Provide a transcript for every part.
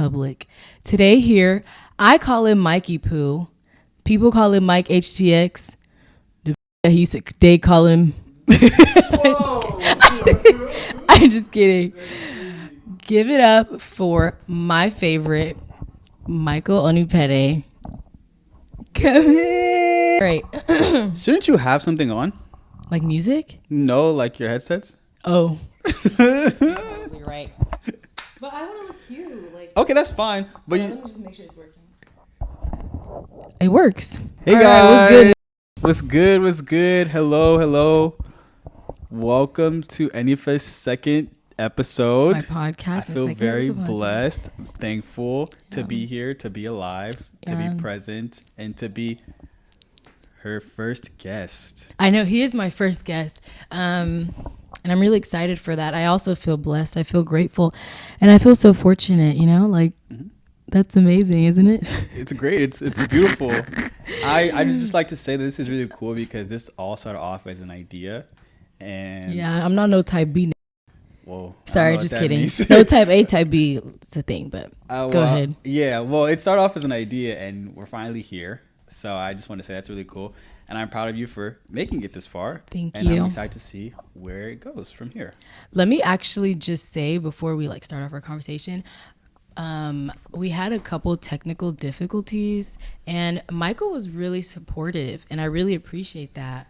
public. Today here, I call him Mikey Poo. People call him Mike HTX. They call him. I'm just kidding. Give it up for my favorite, Michael Onipede. Come here. Right. Shouldn't you have something on? Like music? No, like your headsets. Oh. You're right. But I want to look cute. Like. Okay, that's fine. But let me just make sure it's working. It works. Hey all guys. Right, what's good? What's good? Hello. Welcome to Enifa's second episode. My podcast. I feel very blessed, thankful to be here, to be alive, to be present, and to be her first guest. I know he is my first guest. And I'm really excited for that. I also feel blessed. I feel grateful. And I feel so fortunate, That's amazing, isn't it? It's great. It's beautiful. I just like to say that this is really cool because this all started off as an idea. And yeah, I'm not no type B. Whoa. Sorry, just kidding. No type A, type B. It's a thing, but go ahead. Yeah, well, it started off as an idea and we're finally here. So I just want to say that's really cool. And I'm proud of you for making it this far. Thank you. And I'm excited to see where it goes from here. Let me actually just say before we start off our conversation, we had a couple technical difficulties and Michael was really supportive and I really appreciate that.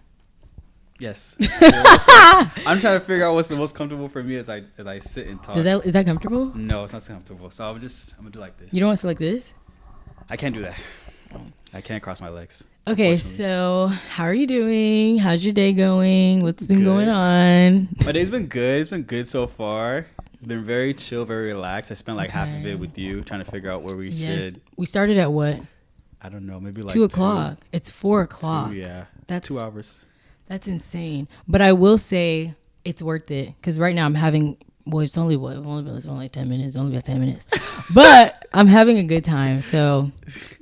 Yes. I'm trying to figure out what's the most comfortable for me as I sit and talk. Is that comfortable? No, it's not comfortable. So I'm gonna do like this. You don't want to sit like this? I can't do that. I can't cross my legs. Okay, so how are you doing? How's your day going? What's been going on? My day's been good. It's been good so far. Been very chill, very relaxed. I spent half of it with you trying to figure out where we should. We started at what? I don't know, maybe 2 o'clock. It's 4 o'clock. 2, yeah. That's 2 hours. That's insane. But I will say it's worth it because right now I'm having. Well, it's only like 10 minutes. Only about 10 minutes. But I'm having a good time, so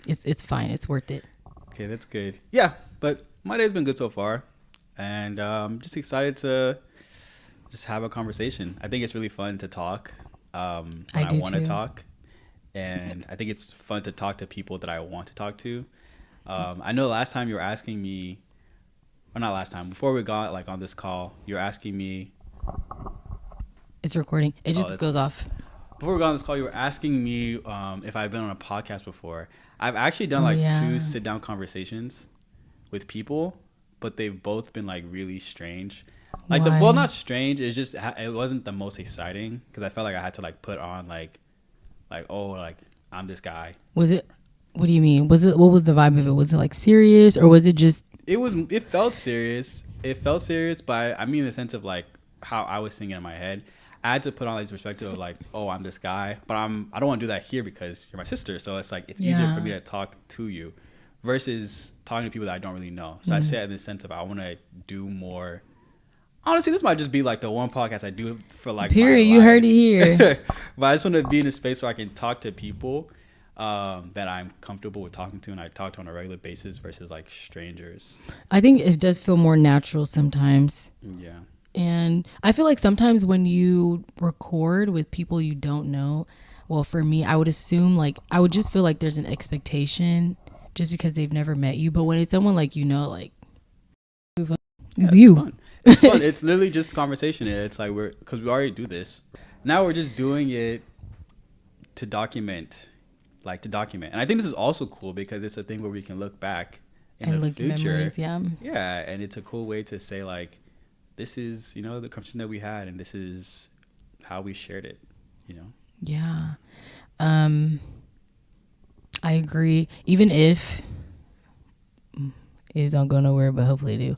it's fine. It's worth it. Okay, that's good. Yeah, but my day's been good so far, and I'm just excited to just have a conversation. I think it's really fun to talk when I want to talk, and I think it's fun to talk to people that I want to talk to. I know last time you were asking me, or not last time, before we got on this call, you're asking me. It's recording. It just goes off. Before we got on this call, you were asking me if I've been on a podcast before. I've actually done 2 sit-down conversations with people, but they've both been really strange. Not strange. It's just it wasn't the most exciting because I felt like I had to put on I'm this guy. Was it? What do you mean? What was the vibe of it? Was it serious or was it just? It felt serious. It felt serious, but I mean in the sense of how I was thinking in my head. I had to put on this perspective of I'm this guy, but I don't want to do that here because you're my sister. So it's it's easier for me to talk to you versus talking to people that I don't really know. So I say it in the sense of I want to do more. Honestly, this might just be the one podcast I do for period. You heard it here. But I just want to be in a space where I can talk to people that I'm comfortable with talking to and I talk to on a regular basis versus strangers. I think it does feel more natural sometimes. Yeah. And I feel sometimes when you record with people you don't know, well, for me, I would assume I would just feel there's an expectation just because they've never met you. But when it's someone it's you. Fun. It's fun. It's literally just conversation. It's because we already do this. Now we're just doing it to document. And I think this is also cool because it's a thing where we can look back in the future. Memories, yeah. Yeah. And it's a cool way to say this is, the conversation that we had, and this is how we shared it, Yeah. I agree. Even if it don't go nowhere, but hopefully it do.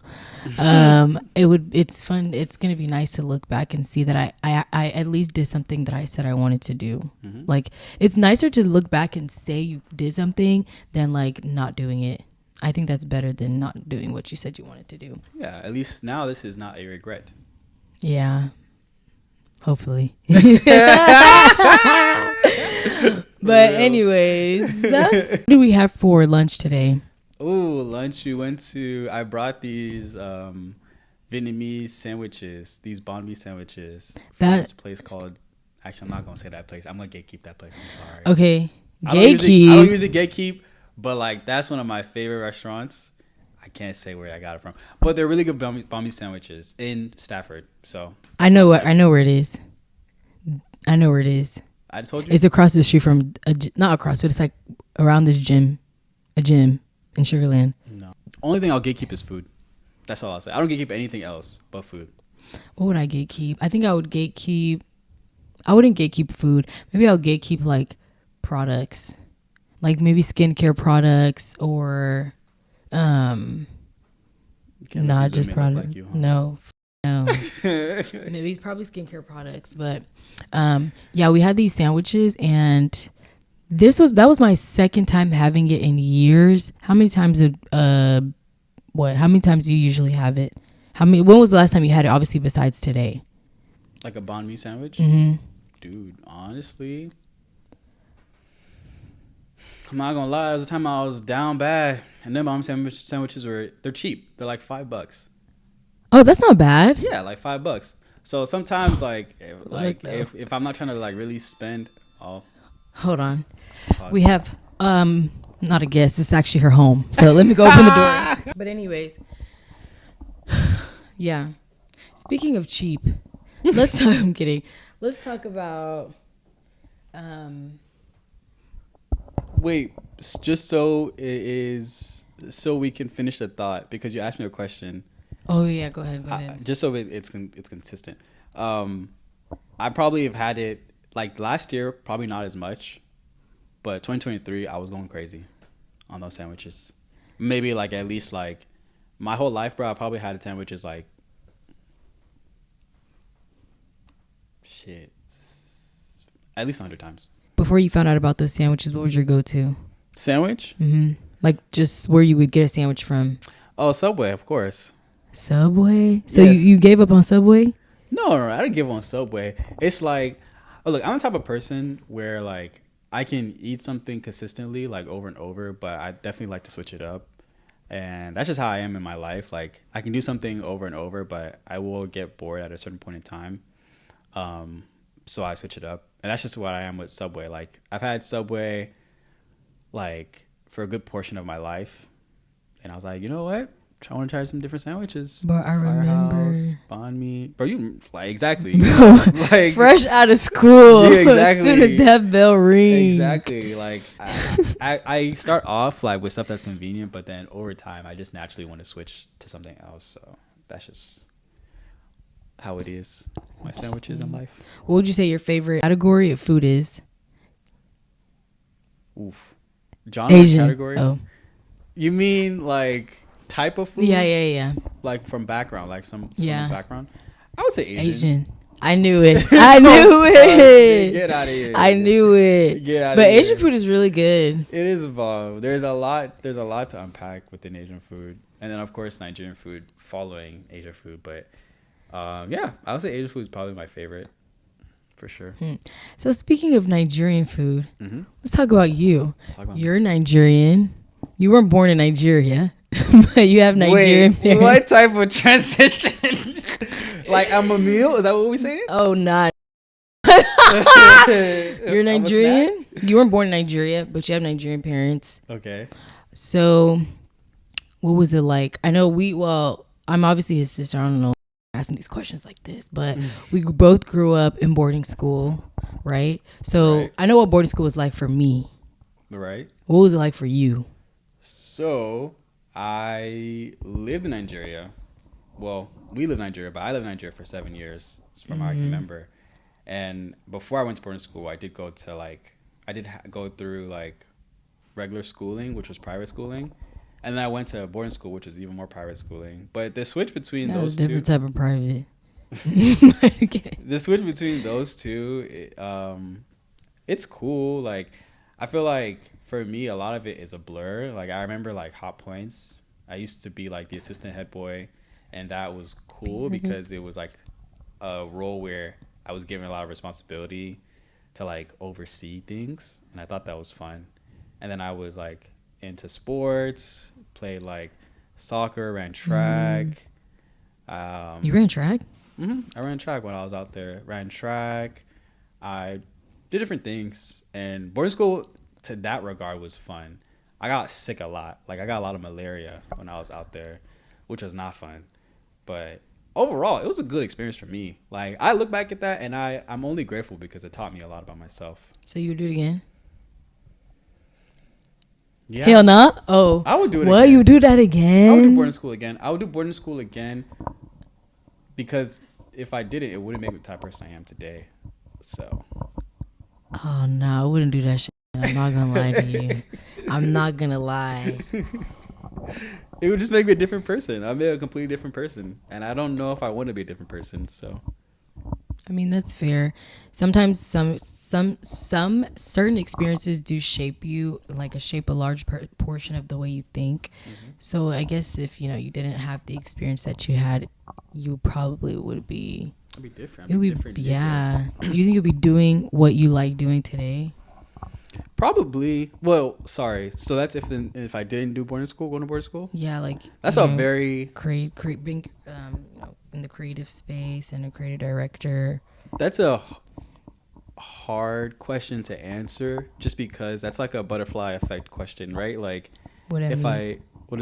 It's fun. It's going to be nice to look back and see that I at least did something that I said I wanted to do. Mm-hmm. It's nicer to look back and say you did something than not doing it. I think that's better than not doing what you said you wanted to do. Yeah, at least now this is not a regret. Yeah. Hopefully. But anyways, what do we have for lunch today? Oh, lunch. I brought these Vietnamese sandwiches, these Banh Mi sandwiches from this place called, Actually, I'm not gonna say that place. I'm gonna gatekeep that place. I'm sorry. Okay, I don't usually gatekeep, but like that's one of my favorite restaurants. I can't say where I got it from, but they're really good Banh sandwiches in Stafford. So I know where it is. I know where it is. I told you it's across the street from not across, but it's like around this gym, a gym in Sugarland. No, only thing I'll gatekeep is food. That's all I'll say. I don't gatekeep anything else but food. What would I gatekeep? I think I would gatekeep. I wouldn't gatekeep food. Maybe I'll gatekeep like products, like maybe skincare products or not just products. Like you, huh? No. Maybe it's probably skincare products, but yeah, we had these sandwiches, and that was my second time having it in years. How many times how many times do you usually have it? When was the last time you had it? Obviously, besides today. Like a Banh Mi sandwich? Mm-hmm. Dude, honestly, I'm not gonna lie. There was a time I was down bad, and then Banh Mi sandwiches they're cheap. They're like $5. Oh, that's not bad. Yeah, like $5. So sometimes, if I'm not trying to like really spend, hold on, we have not a guest. It's actually her home. So let me go open the door. But anyways, yeah. Speaking of cheap, I'm kidding. Let's talk about. Wait, just so we can finish the thought, because you asked me a question. Oh yeah, go ahead. Just so it's consistent. I probably have had it like last year, probably not as much, but 2023 I was going crazy on those sandwiches. Maybe like at least like my whole life, bro. I probably had sandwiches like at least 100 times. Before you found out about those sandwiches, what was your go-to sandwich? Mm-hmm. Like just where you would get a sandwich from? Oh, Subway, of course. Subway? So yes. you gave up on Subway? No, I didn't give up on Subway. It's like, look, I'm the type of person where like I can eat something consistently like over and over, but I definitely like to switch it up. And that's just how I am in my life. Like I can do something over and over, but I will get bored at a certain point in time. So I switch it up. And that's just what I am with Subway. Like I've had Subway like for a good portion of my life. And I was like, you know what? I want to try some different sandwiches. But I remember Banh Mi. Bro, you like exactly. Like fresh out of school. Yeah, exactly. As soon as that bell rings. Exactly. Like I start off like with stuff that's convenient, but then over time I just naturally want to switch to something else. So that's just how it is. My sandwiches in life. What would you say your favorite category of food is? Oof. Genre Asian. Category? Oh. You mean like type of food? Yeah. Like from background, like some background. I would say Asian. I knew it. Get out of here. I knew it. Get out but of here. Asian food is really good. It is evolved. There's a lot to unpack within Asian food, and then of course Nigerian food following Asian food. But yeah, I would say Asian food is probably my favorite for sure. So speaking of Nigerian food, let's talk about you. You're Nigerian. You weren't born in Nigeria, but you have Nigerian parents. What type of transition? Like I'm a meal? Is that what we saying? Oh, not. You're Nigerian? You weren't born in Nigeria, but you have Nigerian parents. Okay. So what was it like? I know I'm obviously his sister. I don't know asking these questions like this, but we both grew up in boarding school, right? So I know what boarding school was like for me. Right. What was it like for you? So I lived in Nigeria. Well, we lived in Nigeria, but I lived in Nigeria for 7 years, from how I can remember. And before I went to boarding school, I did go to go through like regular schooling, which was private schooling. And then I went to boarding school, which was even more private schooling. But the switch between those two... different type of private. Okay. The switch between those two, it's cool. Like, I feel like for me, a lot of it is a blur. Like, I remember like Hot Points. I used to be like the assistant head boy. And that was cool because it was like a role where I was given a lot of responsibility to like oversee things. And I thought that was fun. And then I was like into sports, played like soccer, ran track. You ran track? I ran track when I was out there. Ran track. I did different things, and boarding school to that regard was fun. I got sick a lot. Like I got a lot of malaria when I was out there, which was not fun. But overall, it was a good experience for me. Like I look back at that, and I'm only grateful because it taught me a lot about myself. So you would do it again? Yeah. Hell no. Oh, I would do it what? again. You do that again? I would do boarding school again. I would do boarding school again because if I did it, it wouldn't make me the type of person I am today. So. Oh no, I wouldn't do that shit. I'm not gonna lie to you. I'm not gonna lie. It would just make me a different person. I'd be a completely different person, and I don't know if I want to be a different person. So. I mean, that's fair. Sometimes some certain experiences do shape you, like shape a large portion of the way you think. Mm-hmm. So I guess if you didn't have the experience that you had, you probably would be. It'd be different. It would be yeah. Do you think you'll be doing what you like doing today? Probably. Well, sorry. So that's if I didn't do boarding school, going to boarding school. Yeah, like that's a very being in the creative space and a creative director. That's a hard question to answer, just because that's like a butterfly effect question, right? Like, what does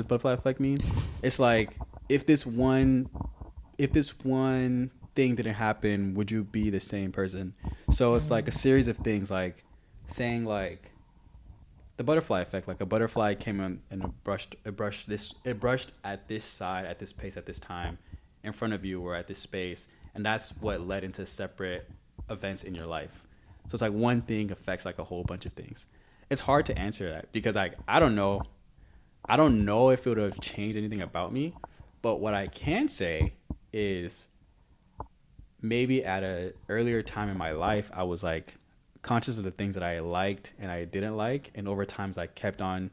butterfly effect mean? It's like if this one thing didn't happen, would you be the same person? So it's like a series of things, like saying like the butterfly effect, like a butterfly came in and it brushed at this side, at this pace, at this time in front of you, or at this space, and that's what led into separate events in your life. So it's like one thing affects like a whole bunch of things. It's hard to answer that because I don't know if it would have changed anything about me, but what I can say is maybe at an earlier time in my life, I was like conscious of the things that I liked and I didn't like, and over time I kept on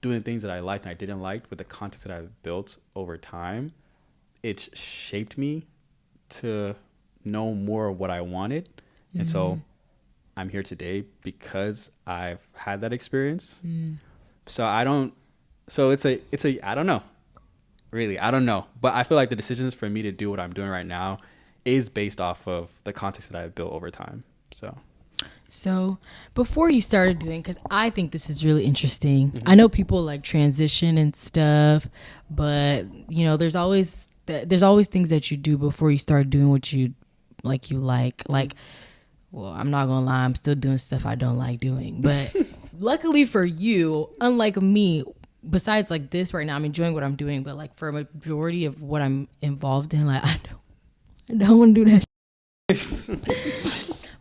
doing things that I liked and I didn't like with the context that I've built over time. It's shaped me to know more of what I wanted, and so I'm here today because I've had that experience. So I don't know, really, I don't know, but I feel like the decisions for me to do what I'm doing right now is based off of the context that I've built over time. So before you started doing, because I think this is really interesting, I know people like transition and stuff, but there's always things that you do before you start doing what you like. Well, I'm not gonna lie, I'm still doing stuff I don't like doing, but luckily for you, unlike me, besides like this right now, I'm enjoying what I'm doing, but like for a majority of what I'm involved in, like I don't want to do that.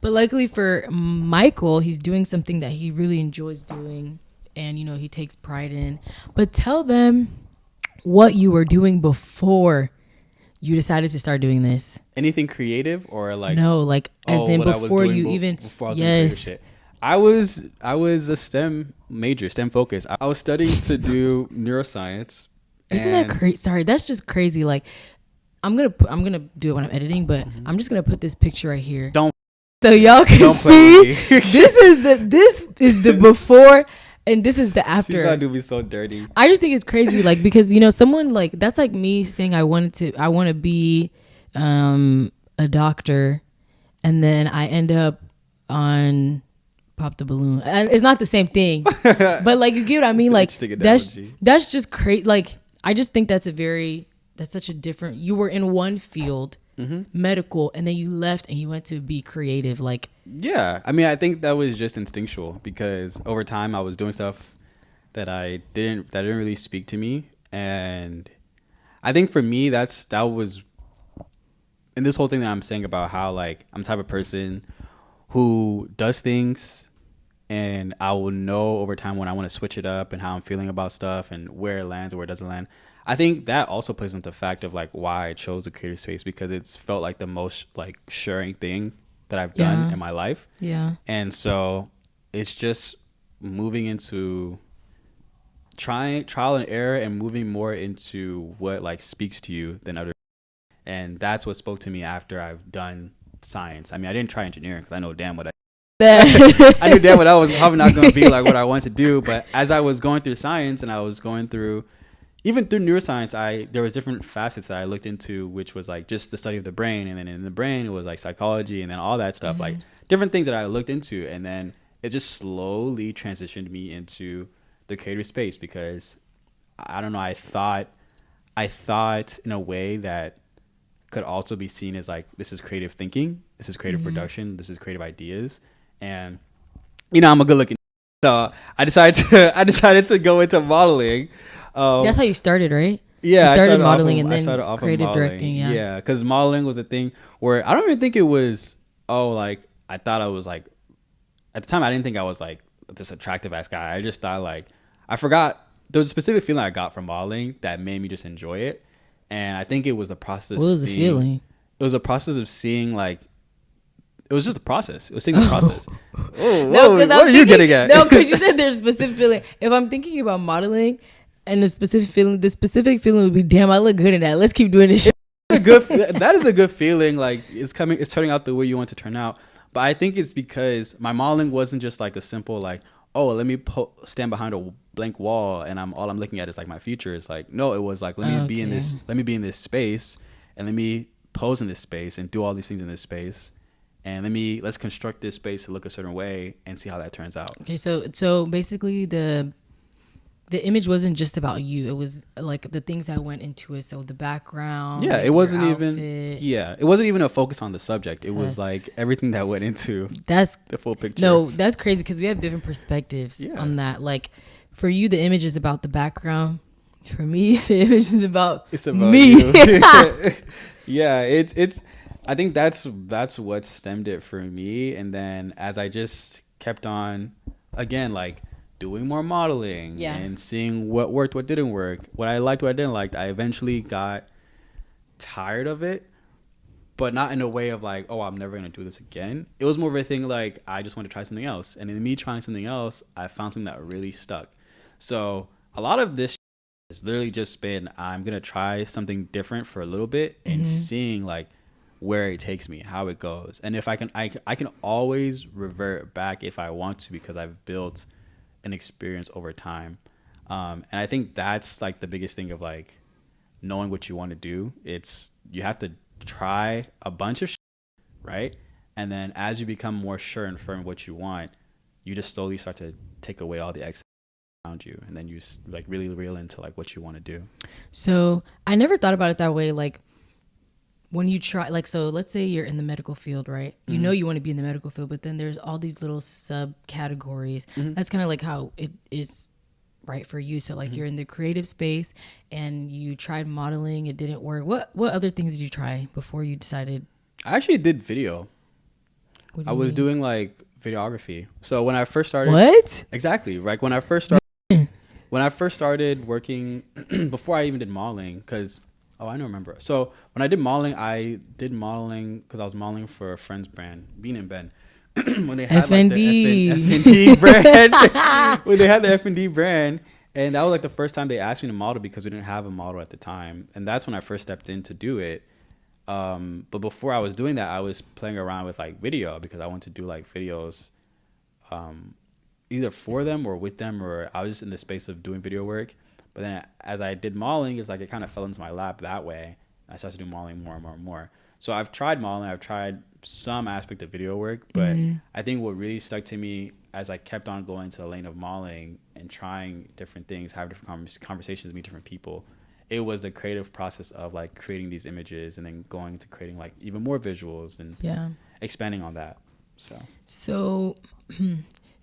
But luckily for Michael, he's doing something that he really enjoys doing, and he takes pride in. But tell them what you were doing before you decided to start doing this. Anything creative or like? No, like as in before you even. Before I was doing creative shit. I was a STEM major, STEM focused. I was studying to do neuroscience. Isn't that crazy? Sorry, that's just crazy. Like, I'm gonna do it when I'm editing, but I'm just gonna put this picture right here. So y'all can see this is the before and this is the after. She's gonna do me so dirty. I just think it's crazy, like, because someone like that's like me saying I want to be a doctor, and then I end up on Pop the Balloon. And it's not the same thing, but like you get what I mean. Like that's just crazy. Like I just think that's such a different. You were in one field. Medical, and then you left and you went to be creative. Like, yeah, I mean, I think that was just instinctual because over time I was doing stuff that didn't really speak to me, and I think for me that was, and this whole thing that I'm saying about how like I'm the type of person who does things and I will know over time when I want to switch it up and how I'm feeling about stuff and where it lands or where it doesn't land. I think that also plays into the fact of like why I chose a creative space, because it's felt like the most like sharing thing that I've done in my life. Yeah. And so it's just moving into trial and error and moving more into what like speaks to you than other. And that's what spoke to me after I've done science. I mean, I didn't try engineering because I know damn what I knew damn what I was probably not going to be like what I wanted to do. But as I was going through science and I was going through, even through neuroscience, there was different facets that I looked into, which was like just the study of the brain. And then in the brain, it was like psychology and then all that stuff. Like different things that I looked into, and then it just slowly transitioned me into the creative space because I don't know, I thought in a way that could also be seen as like, this is creative thinking, this is creative production, this is creative ideas. And I'm a good looking, so I decided to go into modeling. That's how you started, right? Yeah, you started modeling and then creative directing. Yeah, because modeling was a thing where I don't even think it was, like, I thought I was like, at the time I didn't think I was like this attractive ass guy. I just thought like, I forgot, there was a specific feeling I got from modeling that made me just enjoy it. And I think it was the process. What was the feeling? It was a process of seeing, like, it was just a process. It was seeing the process. What are you getting at? No, because you said there's a specific feeling. If I'm thinking about modeling and the specific feeling would be, damn, I look good in that. Let's keep doing this shit. That is a good feeling. Like, it's turning out the way you want to turn out. But I think it's because my modeling wasn't just like a simple, like, oh, let me stand behind a blank wall and all I'm looking at is like my future. It's like, no, it was like, let me be in this space, and let me pose in this space and do all these things in this space, and let's construct this space to look a certain way and see how that turns out. Okay, so basically the image wasn't just about you. It was like the things that went into it. So the background. Yeah, it wasn't even a focus on the subject. It was like everything that went into the full picture. No, that's crazy because we have different perspectives on that. Like, for you, the image is about the background. For me, the image is about me. You. Yeah, it's. I think that's what stemmed it for me. And then as I just kept on, again, like, doing more modeling and seeing what worked, what didn't work, what I liked, what I didn't like, I eventually got tired of it, but not in a way of like, oh, I'm never going to do this again. It was more of a thing like, I just want to try something else. And in me trying something else, I found something that really stuck. So a lot of this has literally just been, I'm going to try something different for a little bit and seeing like where it takes me, how it goes. And if I can always revert back if I want to, because I've built an experience over time. And I think that's like the biggest thing of like knowing what you want to do. It's, you have to try a bunch of shit, right? And then as you become more sure and firm what you want, you just slowly start to take away all the excess around you, and then you like really reel into like what you want to do. So I never thought about it that way. Like, when you try, like, so let's say you're in the medical field, right? You know you want to be in the medical field, but then there's all these little subcategories. That's kind of like how it is, right, for you. So like you're in the creative space and you tried modeling, it didn't work. What other things did you try before you decided? I actually did video. I was doing like videography. So when I first started, what? Exactly. Like when I first started working, before I even did modeling, because I don't remember. So when I did modeling because I was modeling for a friend's brand, Banh and Ben. When they had like the F&D brand, when they had the F&D brand, and that was like the first time they asked me to model because we didn't have a model at the time, and that's when I first stepped in to do it. But before I was doing that, I was playing around with like video because I wanted to do like videos, either for them or with them, or I was just in the space of doing video work. But then as I did modeling, it's like it kind of fell into my lap that way. I started to do modeling more and more and more. So I've tried modeling. I've tried some aspect of video work. But I think what really stuck to me as I kept on going to the lane of modeling and trying different things, having different conversations, meet different people, it was the creative process of like creating these images and then going to creating like even more visuals and expanding on that. So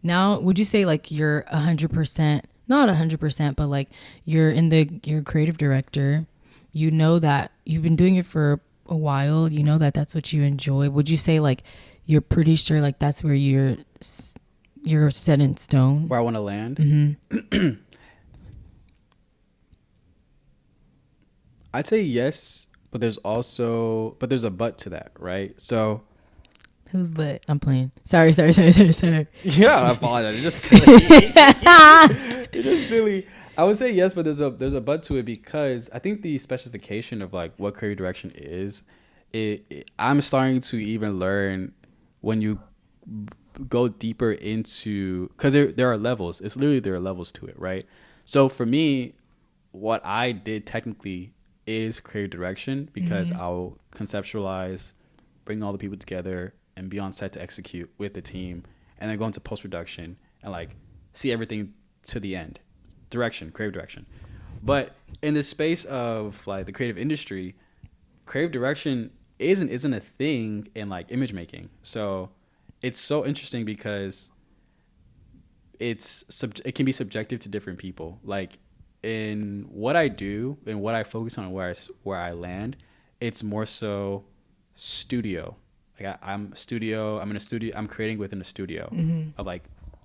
now would you say like you're 100%, not 100%, but like you're creative director, you know that you've been doing it for a while, you know that that's what you enjoy. Would you say like you're pretty sure like that's where you're set in stone, where I want to land? I'd say yes, but there's a but to that, right? So whose but? I'm playing. Sorry. Yeah, I apologize. It's just silly. It's just silly. I would say yes, but there's a but to it, because I think the specification of like what creative direction is, I'm starting to even learn when you go deeper into, because there are levels. It's literally, there are levels to it, right? So for me, what I did technically is creative direction, because I'll conceptualize, bring all the people together, and be on set to execute with the team, and then go into post-production and like see everything to the end. Creative direction. But in the space of like the creative industry, creative direction isn't a thing in like image making. So it's so interesting because it can be subjective to different people. Like in what I do and what I focus on, where I land, it's more so studio. Like I'm in a studio. I'm creating within a studio of like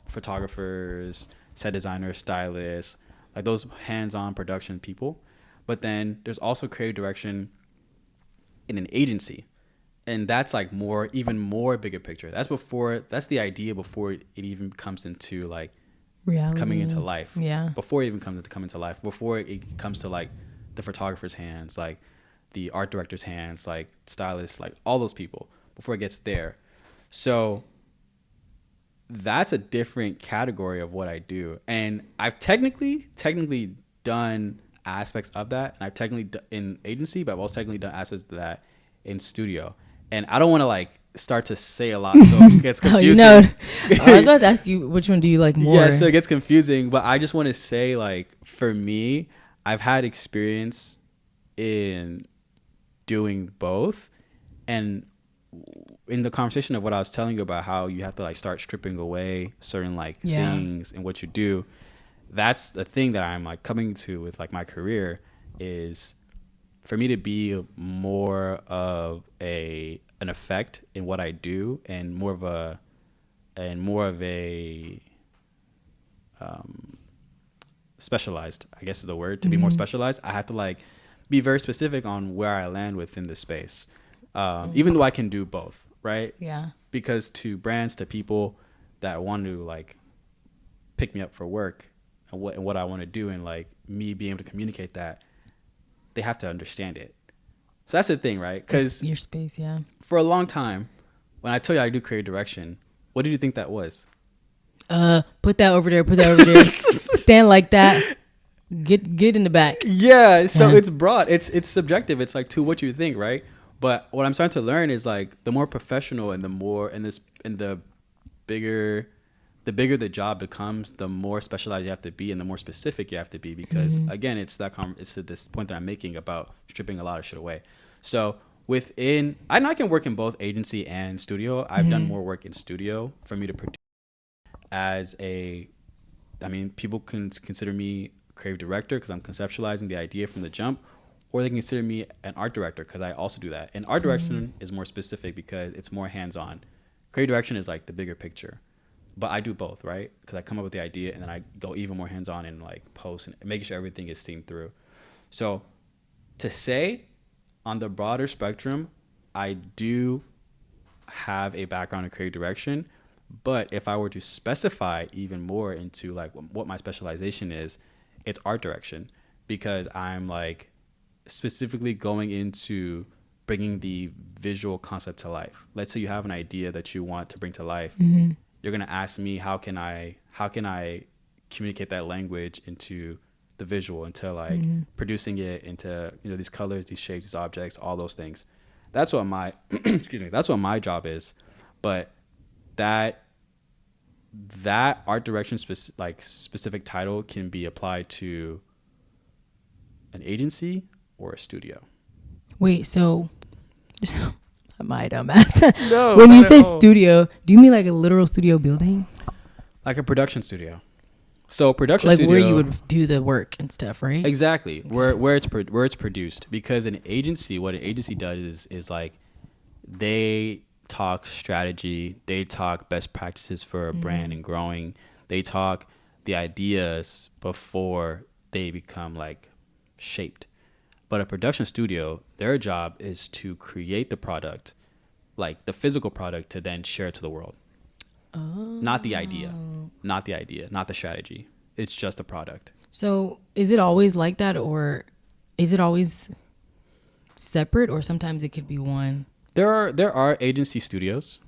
photographers, set designers, stylists, like those hands-on production people. But then there's also creative direction in an agency, and that's like even more bigger picture. That's the idea before it even comes into like reality, coming into life. Yeah. Before it even comes into life, before it comes to like the photographer's hands, like the art director's hands, like stylists, like all those people, before it gets there. So that's a different category of what I do. And I've technically done aspects of that. And I've technically in agency, but I've also technically done aspects of that in studio. And I don't want to like start to say a lot so it gets confusing. I was about to ask you, which one do you like more? Yeah, so it gets confusing. But I just want to say, like, for me, I've had experience in doing both. And in the conversation of what I was telling you about how you have to like start stripping away certain like things and what you do, that's the thing that I'm like coming to with like my career, is for me to be more of an effect in what I do, and more of a specialized, I guess is the word, to be more specialized. I have to like be very specific on where I land within the space. Even though I can do both, right? Yeah. Because to brands, to people that want to like pick me up for work and what I want to do, and like me being able to communicate that, they have to understand it. So that's the thing, right? Because your space, yeah. For a long time, when I tell you I do creative direction, what did you think that was? Put that over there. Put that over there. Stand like that. Get in the back. Yeah. So it's broad. It's subjective. It's like to what you think, right? But what I'm starting to learn is like the more professional and the bigger the job becomes, the more specialized you have to be and the more specific you have to be, because again, it's this point that I'm making about stripping a lot of shit away. So I can work in both agency and studio. I've done more work in studio for me to produce people can consider me creative director because I'm conceptualizing the idea from the jump, or they can consider me an art director because I also do that. And art direction is more specific because it's more hands-on. Creative direction is like the bigger picture. But I do both, right? Because I come up with the idea and then I go even more hands-on and like post and making sure everything is seen through. So to say on the broader spectrum, I do have a background in creative direction. But if I were to specify even more into like what my specialization is, it's art direction, because I'm like specifically going into bringing the visual concept to life. Let's say you have an idea that you want to bring to life. You're going to ask me, how can I communicate that language into the visual, into like producing it into, these colors, these shapes, these objects, all those things. That's what my, that's what my job is. But that art direction specific title can be applied to an agency or a studio. Wait, so my dumbass. No, when you say studio, do you mean like a literal studio building? Like a production studio. So production like studio, where you would do the work and stuff, right? Exactly. Okay. Where it's produced. Because what an agency does is like they talk strategy, they talk best practices for a brand and growing. They talk the ideas before they become like shaped. But a production studio, their job is to create the product, like the physical product, to then share it to the world. Oh. Not the idea, not the strategy. It's just a product. So is it always like that, or is it always separate, or sometimes it could be one? There are agency studios.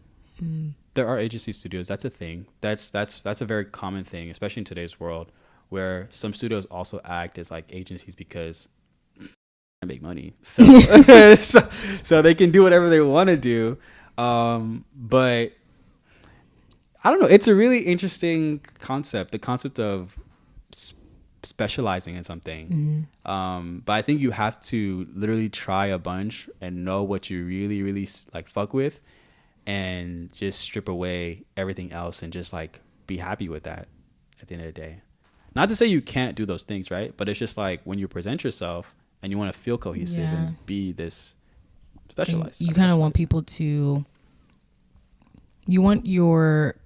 There are agency studios. That's a thing. That's a very common thing, especially in today's world, where some studios also act as like agencies because they make money. So so they can do whatever they want to do. But I don't know. It's a really interesting concept. The concept of specializing in something. But I think you have to literally try a bunch and know what you really, really like fuck with, and just strip away everything else and just like be happy with that at the end of the day. Not to say you can't do those things, right? But it's just like when you present yourself and you want to feel cohesive and be this specialized. You kind of want people to, you want your,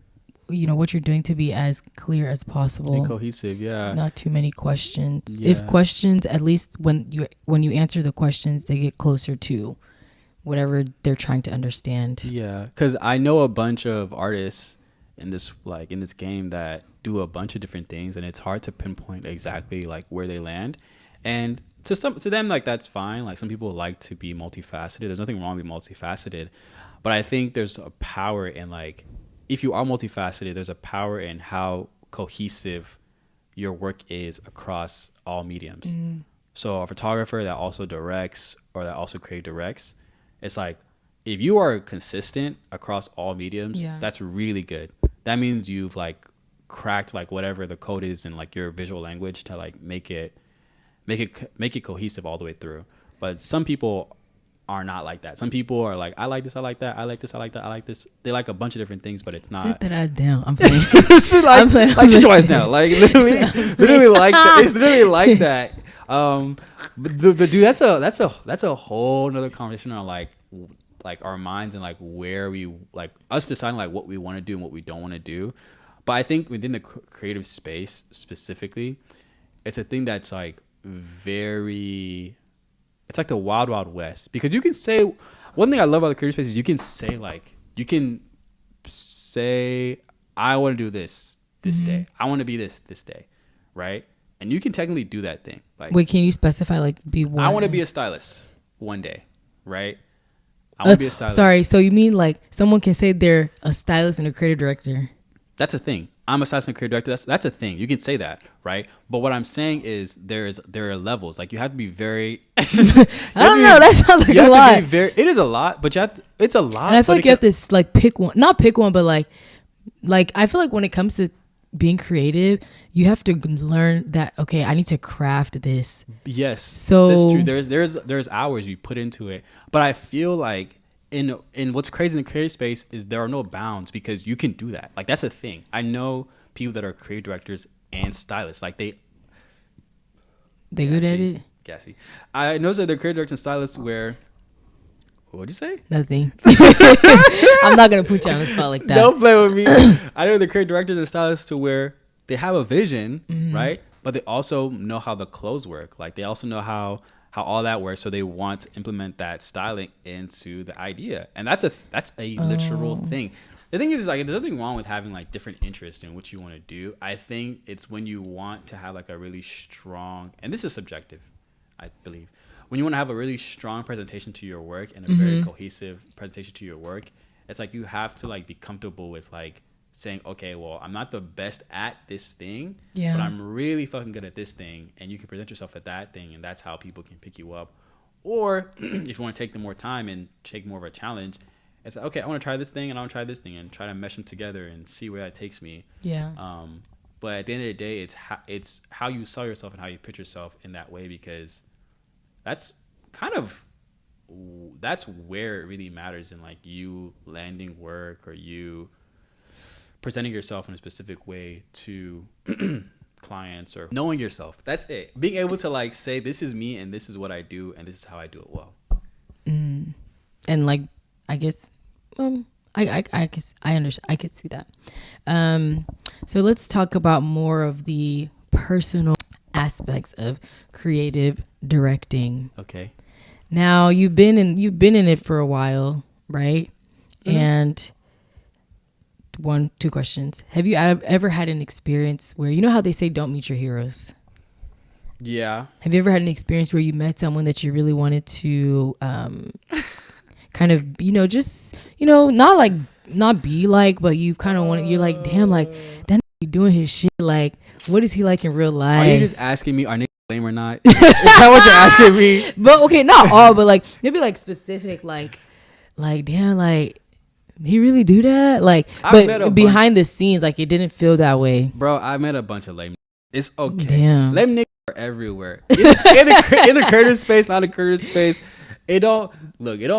you know, what you're doing to be as clear as possible and cohesive. Not too many questions. If questions, at least when you answer the questions, they get closer to whatever they're trying to understand. Because I know a bunch of artists in this game that do a bunch of different things, and it's hard to pinpoint exactly like where they land. And to them, like, that's fine. Like, some people like to be multifaceted. There's nothing wrong with multifaceted, but I think there's a power in, like, if you are multifaceted, there's a power in how cohesive your work is across all mediums. So a photographer that also directs or that also directs, it's like, if you are consistent across all mediums, that's really good. That means you've like cracked like whatever the code is in like your visual language to like make it cohesive all the way through. But some people are not like that. Some people are like, I like this, I like that, I like this, I like that, I like this. They like a bunch of different things, but it's not. Sit that ass down. I'm playing. I'm playing. Like, sit your ass down. Like, literally like that. It's literally like that. But dude, that's a whole nother conversation on like our minds and like where we, like, us deciding like what we want to do and what we don't want to do. But I think within the creative space specifically, it's a thing that's like very, it's like the wild, wild west, because you can say, one thing I love about the creative space is you can say, I want to do this day. I want to be this day. Right. And you can technically do that thing. Like, wait, can you specify, like, be what? I want to be a stylist one day. Right. I want to be a stylist. Sorry. So you mean like someone can say they're a stylist and a creative director? That's a thing. I'm a stylist and creative director. That's a thing. You can say that, right? But what I'm saying is there are levels. Like, you have to be very. I don't know. That sounds like a lot. It is a lot, but it's a lot. And I feel like you have to like pick one, not pick one, but like I feel like when it comes to being creative, you have to learn that, okay, I need to craft this. Yes. So that's true. There's hours you put into it, but I feel like in what's crazy in the creative space is there are no bounds, because you can do that. Like, that's a thing. I know people that are creative directors and stylists. Like, they good at it. Gassy. I know that they're creative directors and stylists where. What'd you say? Nothing. I'm not gonna put you on the spot like that. Don't play with me. I know the creative directors and stylists to where they have a vision, right? But they also know how the clothes work. Like, they also know how all that works. So they want to implement that styling into the idea, and that's a literal thing. The thing is like, there's nothing wrong with having like different interests in what you want to do. I think it's when you want to have like a really strong, and this is subjective, I believe. When you want to have a really strong presentation to your work and a very cohesive presentation to your work, it's like you have to like be comfortable with like saying, okay, well, I'm not the best at this thing, but I'm really fucking good at this thing, and you can present yourself at that thing, and that's how people can pick you up. Or if you want to take the more time and take more of a challenge, it's like, okay, I want to try this thing and I want to try this thing and try to mesh them together and see where that takes me. But at the end of the day, it's how you sell yourself and how you pitch yourself in that way, because that's where it really matters in like you landing work or you presenting yourself in a specific way to clients, or knowing yourself. That's it. Being able to like say, this is me and this is what I do and this is how I do it well. And like, I guess, I guess I understand. I could see that. So let's talk about more of the personal aspects of creative directing. Okay. Now you've been in it for a while, right? And two questions. Have you ever had an experience where, you know how they say don't meet your heroes? Yeah. Have you ever had an experience where you met someone that you really wanted to kind of, just, not be like, but you kind of want, you're like, damn, like, that nigga doing his shit. Like, what is he like in real life? Are you just asking me, are niggas lame or not? Is that what you're asking me? But okay, not all, but like, maybe like specific, like, damn, like, he really do that? Like, but behind the scenes, like, it didn't feel that way. Bro, I met a bunch of lame. It's okay. Damn. Lame niggas are everywhere. In the creative space, not the creative space. It don't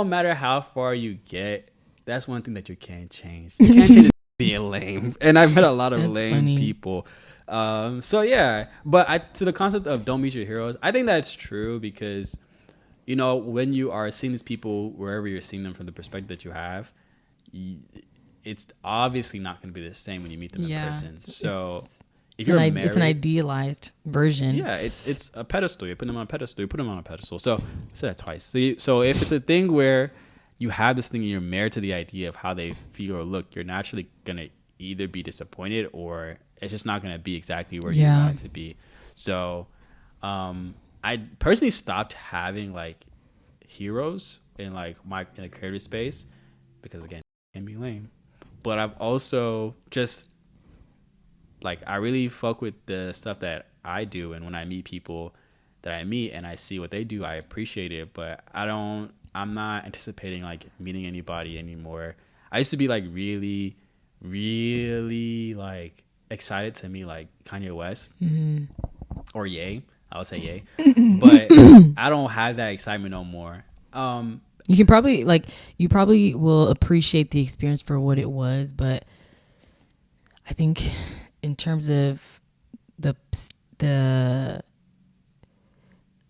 matter how far you get. That's one thing that you can't change. You can't change being lame. And I've met a lot of lame people. So yeah, but to the concept of don't meet your heroes, I think that's true because, you know, when you are seeing these people, wherever you're seeing them from the perspective that you have, it's obviously not going to be the same when you meet them in person. So if you're married, it's an idealized version. Yeah, it's a pedestal. You put them on a pedestal. You put them on a pedestal. So I said that twice. So if it's a thing where you have this thing and you're married to the idea of how they feel or look, you're naturally going to either be disappointed or it's just not going to be exactly where you want it to be. So I personally stopped having like heroes in like in the creative space because, again, it can be lame. But I've also just like, I really fuck with the stuff that I do, and when I meet people that I meet and I see what they do, I appreciate it. But I'm not anticipating like meeting anybody anymore. I used to be like really, really like excited to meet like Kanye West or Ye. I would say Ye, but I don't have that excitement no more. You probably will appreciate the experience for what it was, but I think in terms of the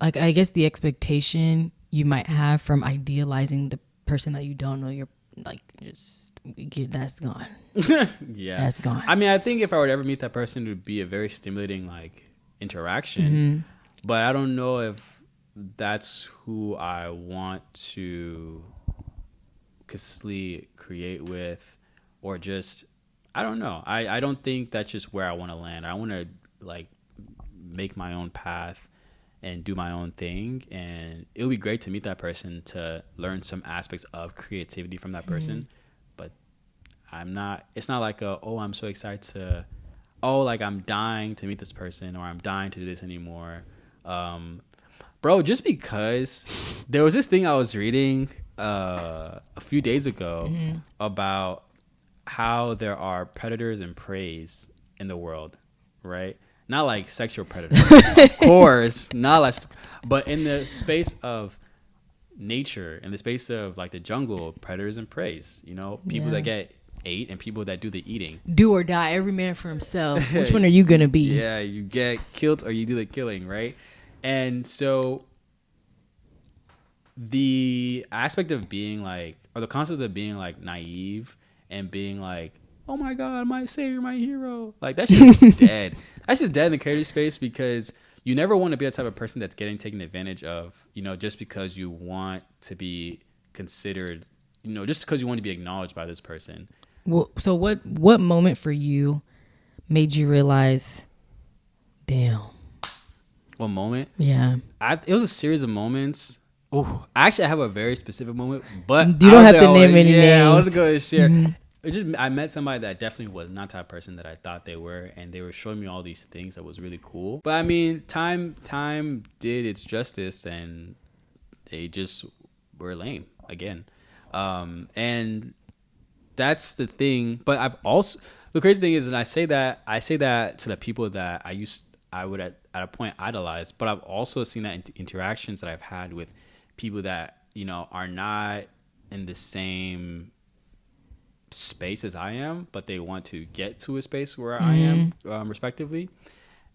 like, I guess the expectation you might have from idealizing the person that you don't know, you're like, that's gone. Yeah, that's gone. I mean, I think if I would ever meet that person, it would be a very stimulating like interaction, but I don't know if that's who I want to consistently create with, or just, I don't know. I don't think that's just where I want to land. I want to like make my own path and do my own thing, and it would be great to meet that person to learn some aspects of creativity from that person. But it's not like I'm so excited to, like I'm dying to meet this person, or I'm dying to do this anymore. Bro, just because there was this thing I was reading a few days ago about how there are predators and preys in the world, right? Not like sexual predators, of course, not like, but in the space of nature, in the space of like the jungle, predators and preys, you know, people that get ate and people that do the eating. Do or die, every man for himself. Which one are you going to be? Yeah, you get killed or you do the killing, right? And so the aspect of being like, or the concept of being like naive and being like, oh my God, my savior, my hero, like that's just dead. That's just dead in the creative space, because you never want to be the type of person that's getting taken advantage of, you know, just because you want to be considered, you know, just because you want to be acknowledged by this person. Well, so what moment for you made you realize, damn? What moment? Yeah. It was a series of moments. Oh, actually, I have a very specific moment, but you don't have to name any names. Yeah, I was going to share. I met somebody that definitely was not the type of person that I thought they were, and they were showing me all these things that was really cool. But I mean, time did its justice, and they just were lame again. And that's the thing. But I've also, the crazy thing is, and I say that to the people that I would at a point idolize, but I've also seen that in interactions that I've had with people that, you know, are not in the same space as I am, but they want to get to a space where I am, respectively.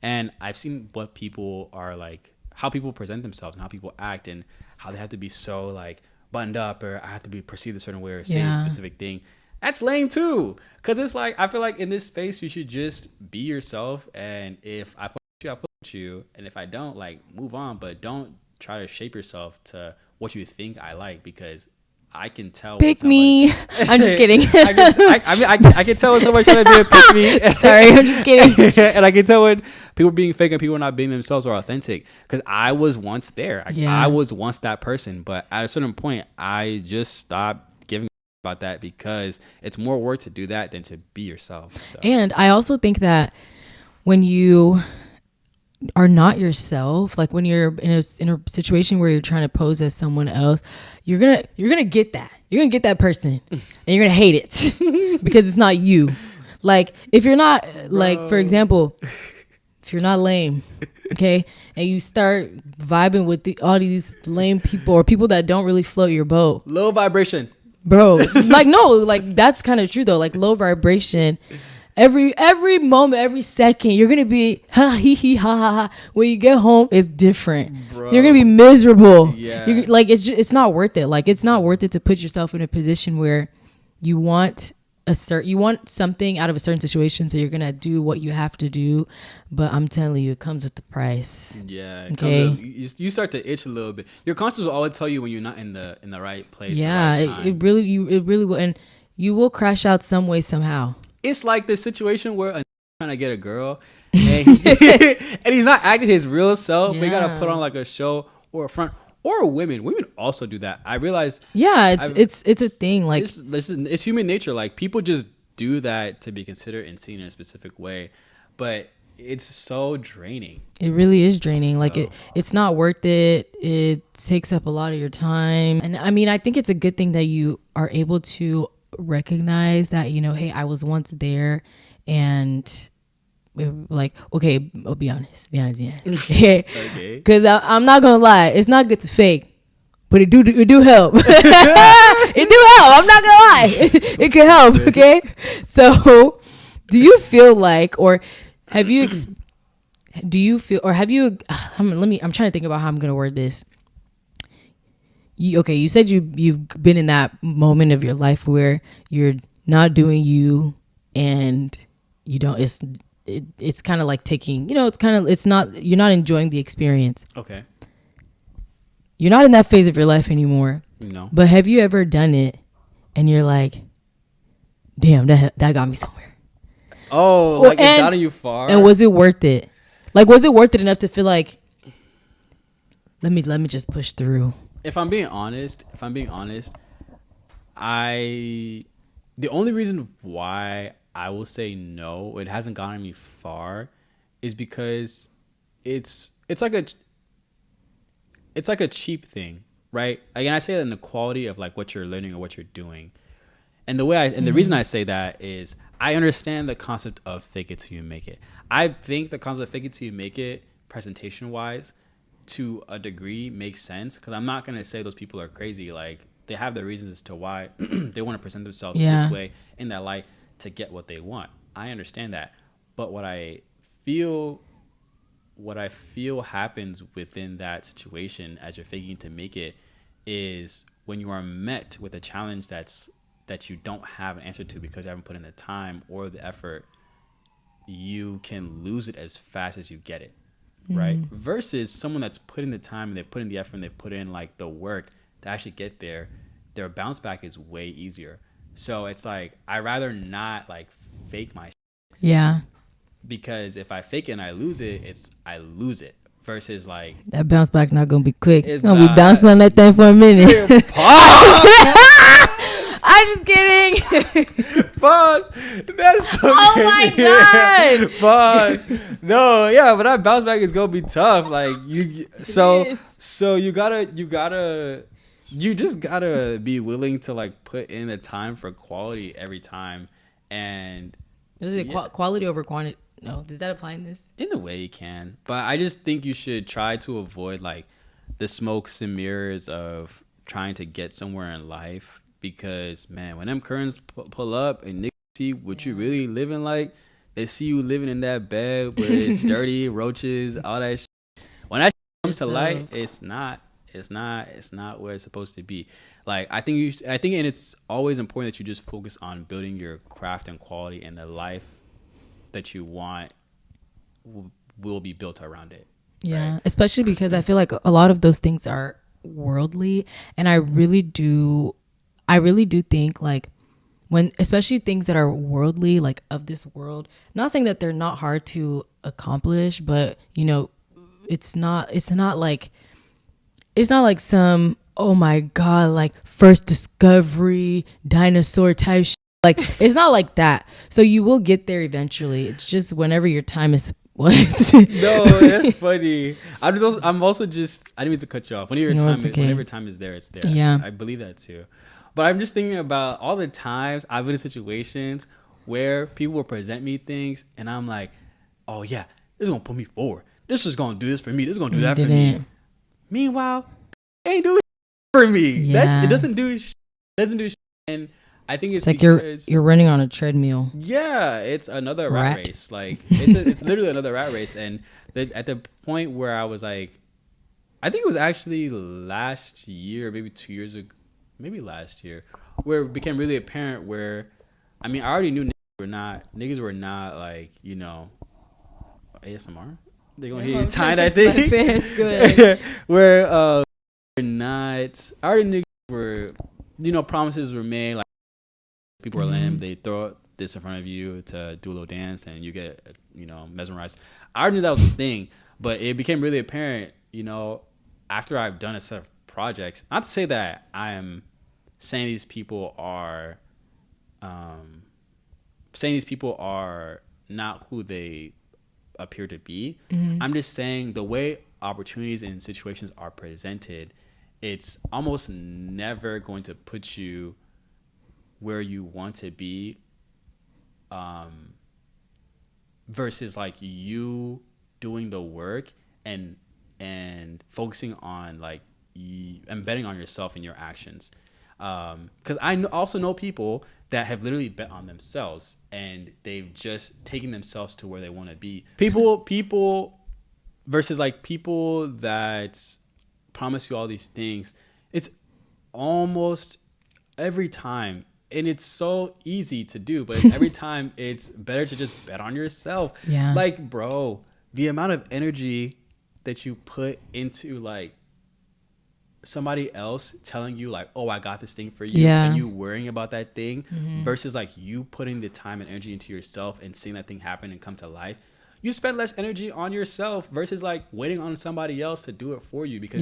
And I've seen what people are like, how people present themselves and how people act, and how they have to be so like buttoned up, or I have to be perceived a certain way, or say a specific thing. That's lame too, because it's like, I feel like in this space you should just be yourself, and if I fuck with you, I fuck with you, and if I don't, like, move on, but don't try to shape yourself to what you think I like, because I can tell. Pick me. I'm just kidding. I can tell when somebody's trying to do a pick me. Sorry, I'm just kidding. And I can tell when people are being fake and people are not being themselves or authentic. Because I was once there. I was once that person. But at a certain point, I just stopped giving about that, because it's more work to do that than to be yourself. So. And I also think that when you are not yourself, like when you're in a situation where you're trying to pose as someone else, you're gonna get that person and you're gonna hate it because it's not you. Like if you're not like, for example, if you're not lame, okay, and you start vibing with all these lame people or people that don't really float your boat, low vibration, bro. Like no, like that's kind of true though. Like low vibration. Every moment, every second, you're gonna be ha he he ha ha ha. When you get home, it's different. Bro. You're gonna be miserable. Yeah. Like it's not worth it. Like it's not worth it to put yourself in a position where you want something out of a certain situation, so you're gonna do what you have to do. But I'm telling you, it comes with the price. Yeah. Okay. You start to itch a little bit. Your conscience will always tell you when you're not in the right place. Yeah. It really will, and you will crash out some way somehow. It's like the situation where a trying to get a girl and, and he's not acting his real self. Yeah. They gotta put on like a show or a front. Or women also do that. I realize. Yeah, it's a thing. Like it's human nature. Like people just do that to be considered and seen in a specific way, but it's so draining. It really is draining. Like it's not worth it. It takes up a lot of your time. And I mean, I think it's a good thing that you are able to recognize that, you know, hey, I was once there, and like, okay, I'll be honest. Okay, because I'm not gonna lie, it's not good to fake, but it do help. It do help. I'm not gonna lie, it can help. Okay, so do you feel like, or have you I'm trying to think about how I'm gonna word this. You said you've been in that moment of your life where you're not doing you, and you don't. It's kind of like taking. You're not enjoying the experience. Okay. You're not in that phase of your life anymore. No. But have you ever done it, and you're like, damn, that got me somewhere. Oh, like it got you far. And was it worth it? Like, was it worth it enough to feel like, let me just push through? If I'm being honest, the only reason why I will say no, it hasn't gotten me far, is because it's like a cheap thing, right? Again, I say that in the quality of like what you're learning or what you're doing, and the reason I say that is I understand the concept of fake it till you make it. I think the concept of fake it till you make it, presentation wise, to a degree makes sense, because I'm not going to say those people are crazy. Like, they have their reasons as to why they want to present themselves this way, in that light, to get what they want. I understand that. But what I feel happens within that situation as you're faking to make it is when you are met with a challenge that you don't have an answer to because you haven't put in the time or the effort, you can lose it as fast as you get it. Right? Versus someone that's put in the time and they've put in the effort and they've put in like the work to actually get there, their bounce back is way easier. So it's like, I rather not like fake my shit. Yeah. Because if I fake it and I lose it, I lose it. Versus like, that bounce back not gonna be quick. It's gonna be bouncing on that thing for a minute. I'm just kidding. Fuck. That's so oh my god. Fuck. No, yeah, but that bounce back is gonna be tough. Like you just gotta be willing to like put in the time for quality every time. And is it quality over quantity? No, does that apply in this? In a way, you can, but I just think you should try to avoid like the smokes and mirrors of trying to get somewhere in life. Because man, when them curtains pull up and niggas see what you really living like, they see you living in that bed where it's dirty, roaches, all that shit. When that shit comes to light, it's not where it's supposed to be. Like I think and it's always important that you just focus on building your craft and quality, and the life that you want will be built around it. Yeah, right? Especially because I feel like a lot of those things are worldly, and I really do think like when, especially things that are worldly, like of this world, not saying that they're not hard to accomplish, but you know, it's not like some, oh my god, like first discovery dinosaur type shit. Like it's not like that. So you will get there eventually. It's just whenever your time is What? No, that's funny. I'm also just. I didn't mean to cut you off. Whenever time is there, it's there. Yeah, I believe that too. But I'm just thinking about all the times I've been in situations where people will present me things, and I'm like, "Oh yeah, this is gonna put me forward. This is gonna do this for me. This is gonna do that for me." Meanwhile, it ain't doing for me. Yeah. It doesn't do. It doesn't do. And I think it's like you're running on a treadmill. Yeah, it's another rat race. Like it's literally another rat race. And at the point where I was like, I think it was actually last year, maybe 2 years ago, maybe last year, where it became really apparent. Where, I mean, I already knew niggas were not like, you know, ASMR. They gonna hear you tied, I think. Good. Where we're not. I already knew were, you know, promises were made like. People are lame. They throw this in front of you to do a little dance, and you get, you know, mesmerized. I already knew that was a thing, but it became really apparent, you know, after I've done a set of projects. Not to say that I am saying these people are not who they appear to be. I'm just saying the way opportunities and situations are presented, it's almost never going to put you where you want to be, versus like you doing the work and focusing on like and betting on yourself and your actions. Because I also know people that have literally bet on themselves and they've just taken themselves to where they want to be. People versus like people that promise you all these things. It's almost every time. And it's so easy to do, but every time it's better to just bet on yourself. Yeah. Like, bro, the amount of energy that you put into like somebody else telling you like, oh, I got this thing for you, and you worrying about that thing versus like you putting the time and energy into yourself and seeing that thing happen and come to life. You spend less energy on yourself versus like waiting on somebody else to do it for you, because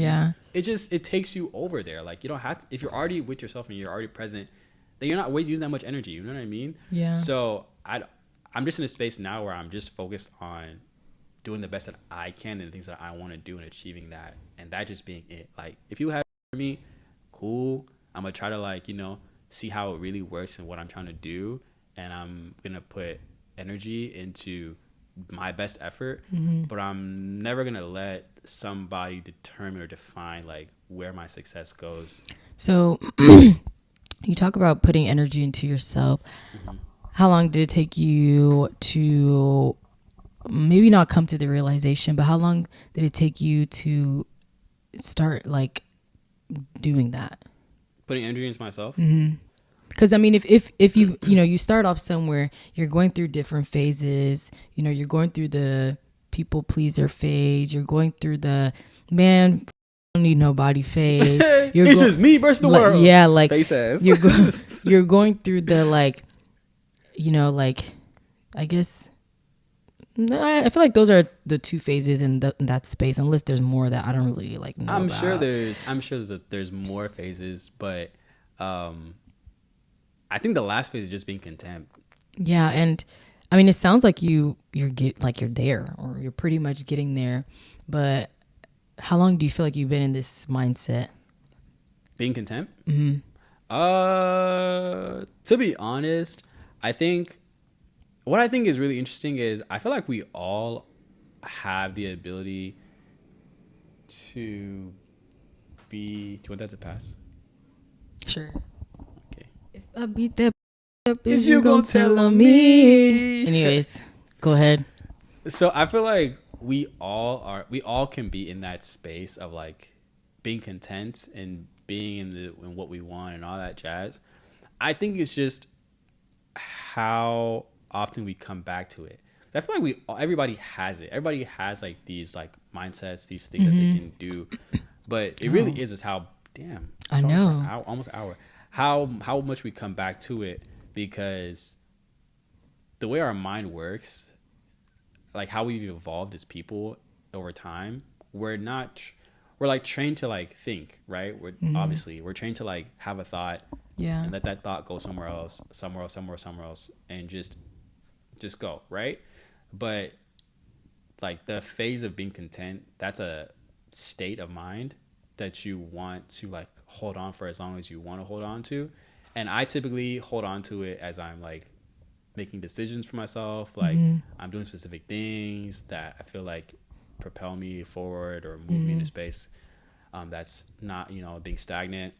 it takes you over there. Like, you don't have to, if you're already with yourself and you're already present, then you're not using that much energy. You know what I mean? Yeah. So I'm just in a space now where I'm just focused on doing the best that I can and the things that I want to do and achieving that. And that just being it. Like, if you have me, cool. I'm going to try to like, you know, see how it really works and what I'm trying to do. And I'm going to put energy into my best effort. But I'm never going to let somebody determine or define like where my success goes. So you talk about putting energy into yourself. How long did it take you to maybe not come to the realization, but how long did it take you to start like doing that? Putting energy into myself? Because I mean, if you you start off somewhere, you're going through different phases. You know, you're going through the people pleaser phase. You're going through the man, don't need nobody phase. It's just me versus the world. Yeah, like face ass. You're going through the like, you know, like, I guess I feel like those are the two phases in that space. Unless there's more that I don't really like know I'm about. sure there's more phases, but I think the last phase is just being content. Yeah, and I mean, it sounds like you're there, or you're pretty much getting there. But how long do you feel like you've been in this mindset? Being content? To be honest, what I think is really interesting is I feel like we all have the ability to you want that to pass? Sure. Okay. If I beat that up, is you gonna tell on me? Anyways, go ahead. So I feel like we all can be in that space of like being content and being in what we want and all that jazz. I think it's just how often we come back to it. I feel like everybody has it. Everybody has like these like mindsets, these things that they can do. But it really is how I know. Almost an hour. How much we come back to it, because the way our mind works, like how we've evolved as people over time, we're like trained to like think, right? Obviously we're trained to like have a thought, and let that thought go somewhere else, and just go, right? But like the phase of being content, that's a state of mind that you want to like hold on for as long as you want to hold on to. And I typically hold on to it as I'm like making decisions for myself, like I'm doing specific things that I feel like propel me forward or move me into space that's not, you know, being stagnant.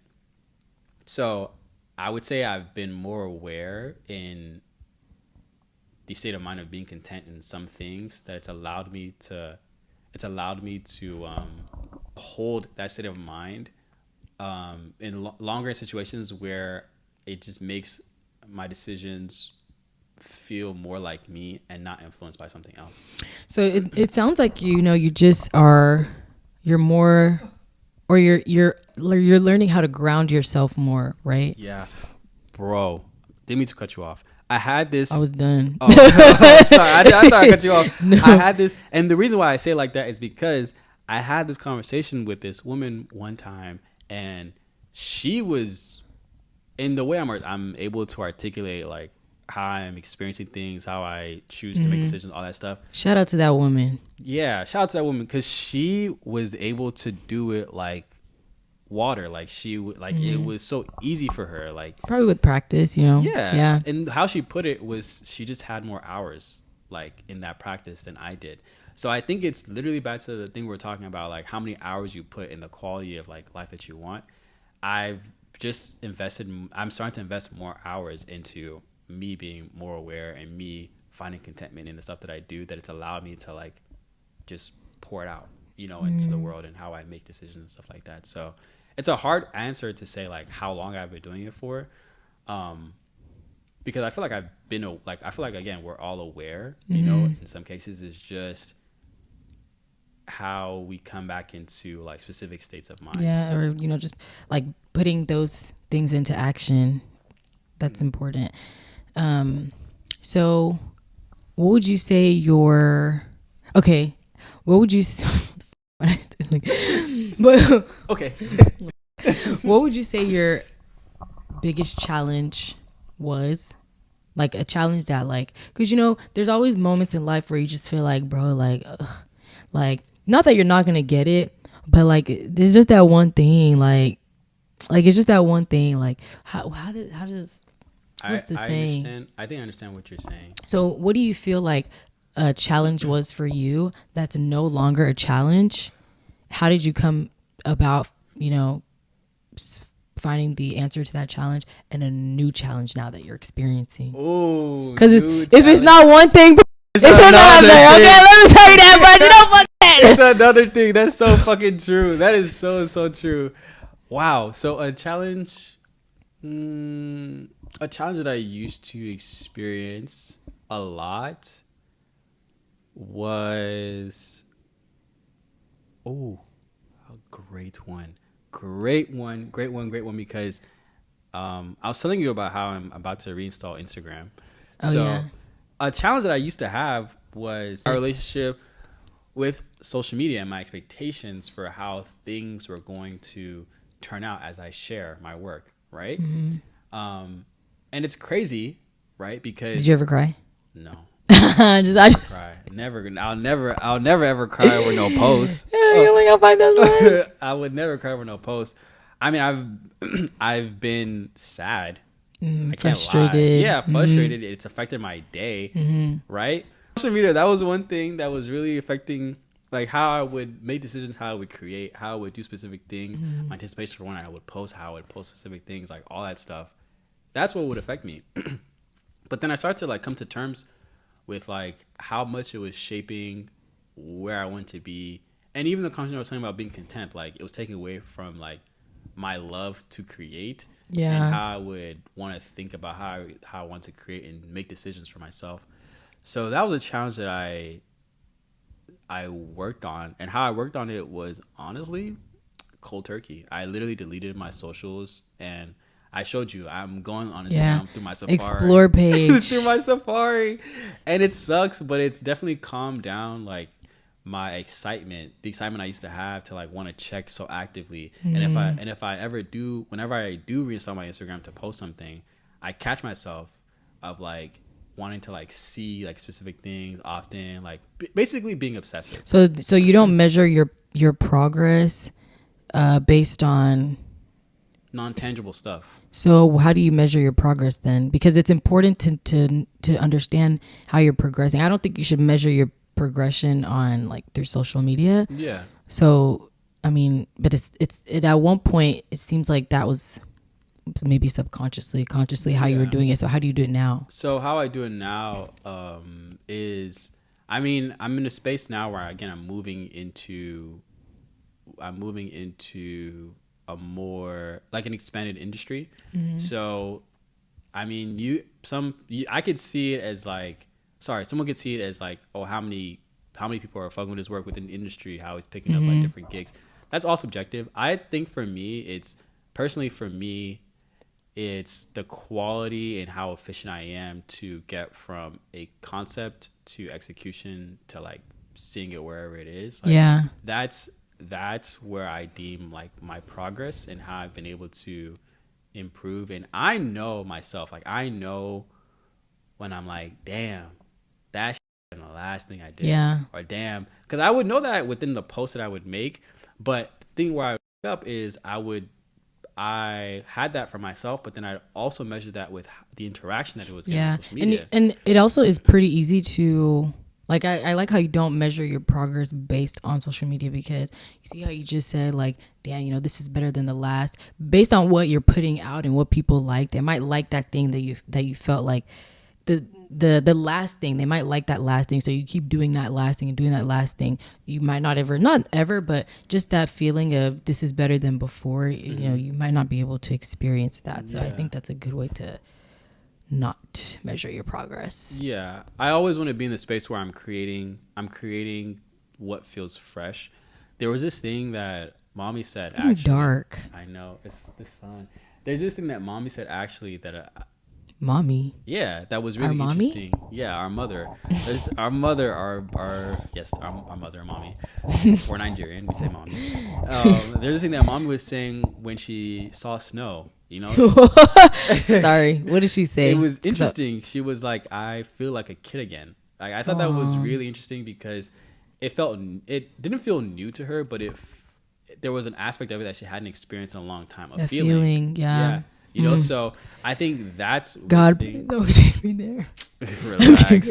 So I would say I've been more aware in the state of mind of being content in some things that it's allowed me to hold that state of mind in longer situations where it just makes my decisions feel more like me and not influenced by something else. So it sounds like, you know, you're more, or you're learning how to ground yourself more, right? Yeah, bro. Didn't mean to cut you off. I had this. I was done. Oh, sorry. I thought I cut you off. No. I had this, and the reason why I say it like that is because I had this conversation with this woman one time, and she was, in the way I'm able to articulate like how I'm experiencing things, how I choose to make decisions, all that stuff. Shout out to that woman. Yeah, shout out to that woman, because she was able to do it like water. Like she would, like it was so easy for her. Like probably with practice, you know. Yeah. And how she put it was she just had more hours like in that practice than I did. So I think it's literally back to the thing we're talking about, like how many hours you put in the quality of like life that you want. I'm starting to invest more hours into me being more aware and me finding contentment in the stuff that I do, that it's allowed me to like just pour it out, you know, into the world and how I make decisions and stuff like that. So it's a hard answer to say like how long I've been doing it for, because I feel like I feel like, again, we're all aware, you know, in some cases it's just how we come back into like specific states of mind. Yeah, or, you know, just like putting those things into action. That's important. So what would you say what would you okay. What would you say your biggest challenge was? Like a challenge that like, because, you know, there's always moments in life where you just feel like, bro, like not that you're not gonna get it, but like there's just that one thing, like it's just that one thing, like how does what's the saying? I think I understand what you're saying. So what do you feel like a challenge was for you that's no longer a challenge? How did you come about, you know, finding the answer to that challenge and a new challenge now that you're experiencing? Oh, because if it's not one thing, it's another thing. Okay, let me tell you that, bro. You don't fuck that. It's another thing. That's so fucking true. That is so true. Wow. So a challenge that I used to experience a lot was a great one because I was telling you about how I'm about to reinstall Instagram. A challenge that I used to have was our relationship with social media and my expectations for how things were going to turn out as I share my work, right? And it's crazy, right? Because did you ever cry? No. I cry. I'll never ever cry over no post. I would never cry over no post. I mean, I've been sad. I frustrated. Can't lie. Yeah, frustrated. It's affected my day, right? Social media, that was one thing that was really affecting like how I would make decisions, how I would create, how I would do specific things, my anticipation for when I would post, how I would post specific things, like all that stuff. That's what would affect me. But then I started to like come to terms with like how much it was shaping where I want to be. And even the content I was talking about being content, like it was taking away from like my love to create and how I would want to think about how I want to create and make decisions for myself. So that was a challenge that I worked on, and how I worked on it was honestly cold turkey. I literally deleted my socials, and I showed you I'm going on Instagram through my Safari. Explore page. Through my Safari. And it sucks, but it's definitely calmed down like my excitement, the excitement I used to have to like want to check so actively. And if I ever do, whenever I do reinstall my Instagram to post something, I catch myself of like wanting to like see like specific things often, like basically being obsessive. So you don't measure your progress based on non-tangible stuff. So how do you measure your progress then? Because it's important to understand how you're progressing. I don't think you should measure your progression on like through social media. Yeah. So I mean, but it's at one point it seems like that was maybe consciously how you were doing it. So how do you do it now? So how I do it now is, I mean, I'm in a space now where again I'm moving into a more like an expanded industry. Mm-hmm. So I mean, I could see it as like, someone could see it as like, oh, how many people are fucking with his work within the industry, how he's picking up like different gigs. That's all subjective. I think for me, it's the quality and how efficient I am to get from a concept to execution to like seeing it wherever it is. Like, yeah. That's where I deem like my progress and how I've been able to improve. And I know myself, like I know when I'm like, damn, that's the last thing I did. Yeah. Or damn, because I would know that within the post that I would make. But the thing where I would pick up is I had that for myself, but then I also measured that with the interaction that it was getting on social media. And it also is pretty easy to like, I like how you don't measure your progress based on social media, because you see how you just said like, damn, you know, this is better than the last, based on what you're putting out and what people like. They might like that thing that you felt like the last thing. They might like that last thing. So you keep doing that last thing and doing that last thing. You might not ever, but just that feeling of this is better than before, you know, you might not be able to experience that. So I think that's a good way to not measure your progress. Yeah. I always want to be in the space where I'm creating what feels fresh. There was this thing that mommy said, it's actually dark. I know, it's the sun. There's this thing that mommy said actually that mommy. Yeah, that was really interesting. Yeah, our mother. Our mother, our mother, mommy. We're Nigerian. We say mommy. There's this thing that mommy was saying when she saw snow. You know. Sorry, what did she say? It was interesting. She was like, "I feel like a kid again." Like I thought that was really interesting because it didn't feel new to her, but there was an aspect of it that she hadn't experienced in a long time. A feeling, yeah. You know, so I think that's God. Don't take me there. Relax.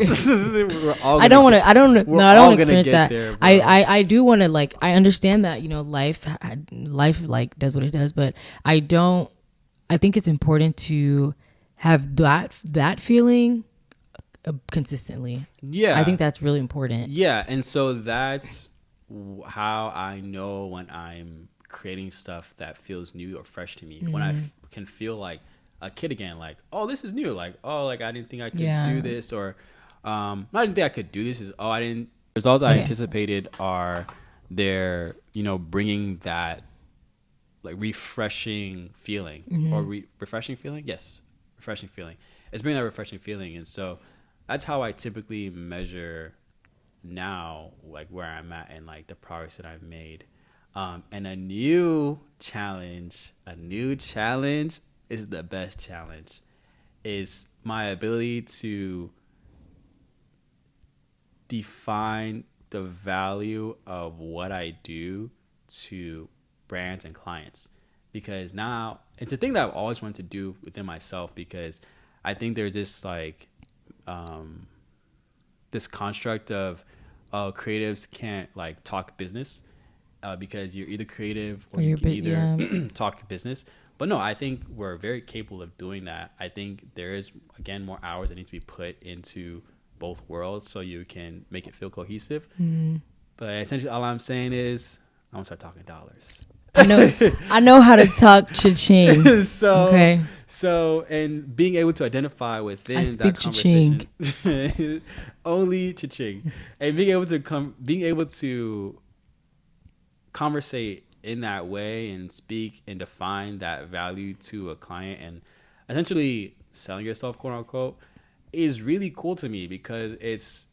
I don't want to experience that. There, I do want to, like, I understand that, you know, life like does what it does, but I think it's important to have that feeling consistently. Yeah. I think that's really important. Yeah. And so that's how I know when I'm creating stuff that feels new or fresh to me. When I can feel like a kid again, like, oh, this is new, like, oh, like I didn't think I could do this, or not I didn't think I could do this, is results I anticipated are there, you know, bringing that like refreshing feeling or refreshing feeling. Yes, refreshing feeling. It's bringing that refreshing feeling. And so that's how I typically measure now, like where I'm at and like the progress that I've made. And a new challenge is the best challenge, is my ability to define the value of what I do to brands and clients. Because now it's a thing that I've always wanted to do within myself, because I think there's this like this construct of creatives can't like talk business. Because you're either creative or you can either talk business. But no, I think we're very capable of doing that. I think there is, again, more hours that need to be put into both worlds so you can make it feel cohesive. But essentially all I'm saying is I'm gonna start talking dollars. I know how to talk cha-ching. So and being able to identify within that conversation only cha-ching, and being able to conversate in that way and speak and define that value to a client and essentially selling yourself, quote unquote, is really cool to me, because it's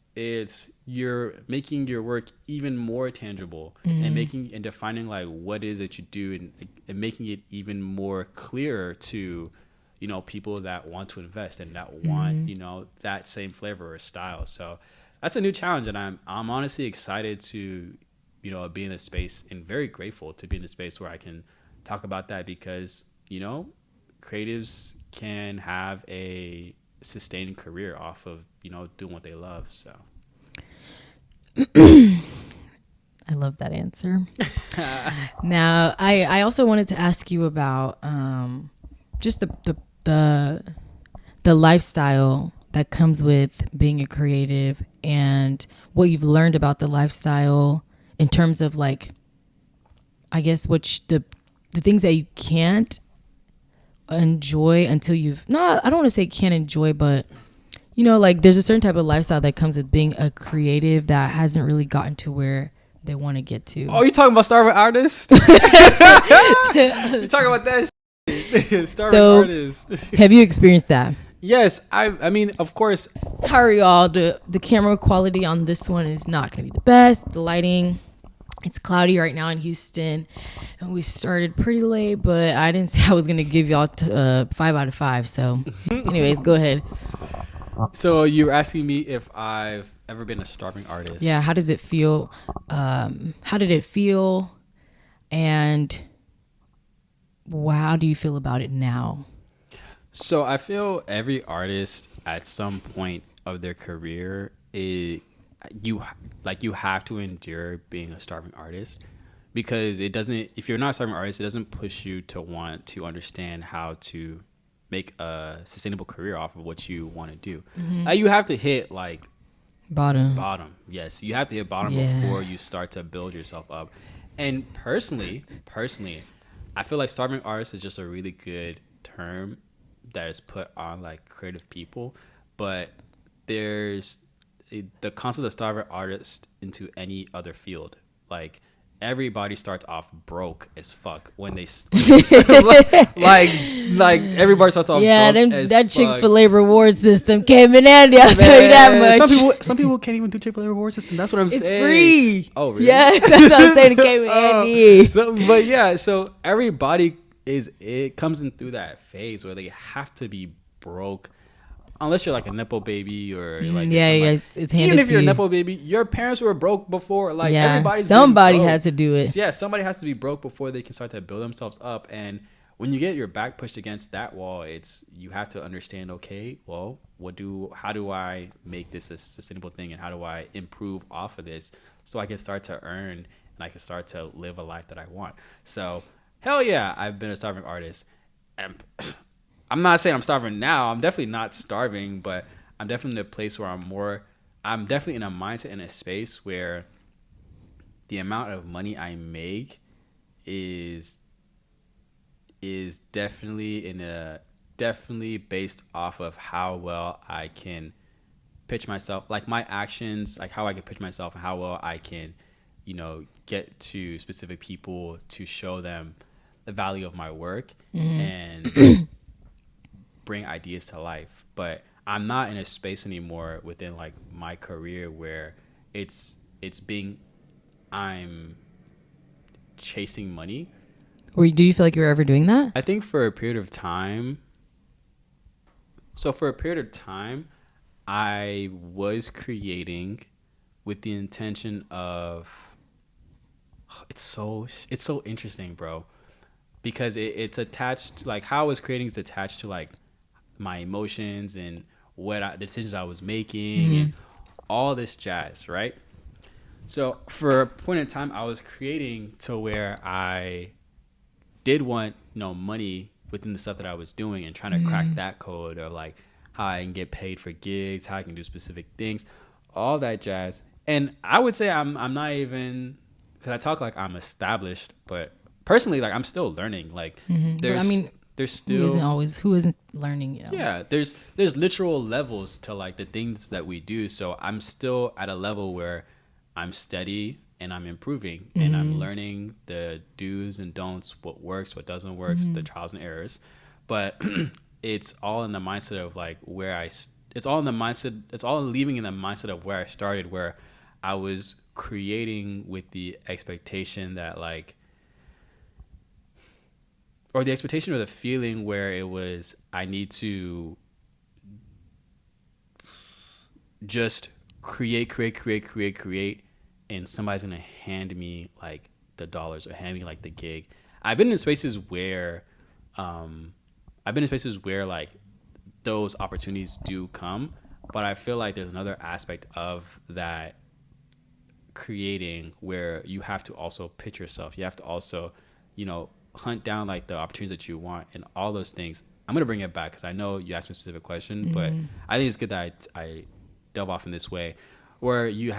you're making your work even more tangible and defining like what is it you do and making it even more clearer to, people that want to invest and that want, that same flavor or style. So that's a new challenge. And I'm honestly excited to, be in this space and very grateful to be in the space where I can talk about that because, creatives can have a sustained career off of, doing what they love. So. I love that answer. Now, I also wanted to ask you about just the lifestyle that comes with being a creative and what you've learned about the lifestyle in terms of like, I guess, the things that you can't enjoy until I don't want to say can't enjoy, but like there's a certain type of lifestyle that comes with being a creative that hasn't really gotten to where they want to get to. Oh, you talking about starving artists? You talking about that starving artists. Have you experienced that? Yes, I mean, of course. Sorry, y'all. The camera quality on this one is not going to be the best. The lighting, it's cloudy right now in Houston, and we started pretty late, but I didn't say I was going to give y'all 5 out of 5. So, anyways, go ahead. So you're asking me if I've ever been a starving artist? Yeah. How does it feel? How did it feel? And how do you feel about it now? So I feel every artist at some point of their career, you have to endure being a starving artist because if you're not a starving artist, it doesn't push you to want to understand how to make a sustainable career off of what you want to do. Mm-hmm. You have to hit like bottom. Yes, you have to hit bottom before you start to build yourself up. And personally, I feel like starving artist is just a really good term that is put on like creative people, but there's the concept of starving artist into any other field. Like everybody starts off broke as fuck when they like everybody starts off broke as that Chick-fil-A reward system came in handy. I'll tell you that much. Some people can't even do Chick-fil-A reward system. That's what I'm saying. It's free. Oh really? Yeah, that's what I'm saying. It came in handy. But yeah, so everybody it comes in through that phase where they have to be broke. Unless you're like a nepo baby or like it's handed even if you're to a nepo baby, your parents were broke before. Like somebody had to do it. Yeah, somebody has to be broke before they can start to build themselves up. And when you get your back pushed against that wall, you have to understand. Okay, well, how do I make this a sustainable thing, and how do I improve off of this so I can start to earn and I can start to live a life that I want. So hell yeah, I've been a starving artist. And I'm not saying I'm starving now. I'm definitely not starving, but I'm definitely in a place where I'm definitely in a mindset, in a space where the amount of money I make is definitely based off of how well I can pitch myself, like my actions, like how I can pitch myself and how well I can, get to specific people to show them the value of my work and bring ideas to life. But I'm not in a space anymore within like my career where I'm chasing money. Or do you feel like you're ever doing that? I think for a period of time. So for a period of time, I was creating with the intention of, it's so interesting, bro, because it's attached, like how I was creating is attached to like my emotions and the decisions I was making and all this jazz, right? So for a point in time, I was creating to where I did want, money within the stuff that I was doing and trying to crack that code of like how I can get paid for gigs, how I can do specific things, all that jazz. And I would say I'm not even, because I talk like I'm established, but personally, like I'm still learning. Like there's still who isn't learning, Yeah, there's literal levels to like the things that we do. So I'm still at a level where I'm steady and I'm improving and I'm learning the do's and don'ts, what works, what doesn't work, the trials and errors. But it's all in the mindset of like it's all leaving in the mindset of where I started, where I was creating with the expectation that like or the expectation or the feeling where it was, I need to just create, and somebody's going to hand me like the dollars or hand me like the gig. I've been in spaces where like those opportunities do come, but I feel like there's another aspect of that creating where you have to also pitch yourself. You have to also, hunt down like the opportunities that you want and all those things. I'm going to bring it back because I know you asked me a specific question, but I think it's good that I delve off in this way where you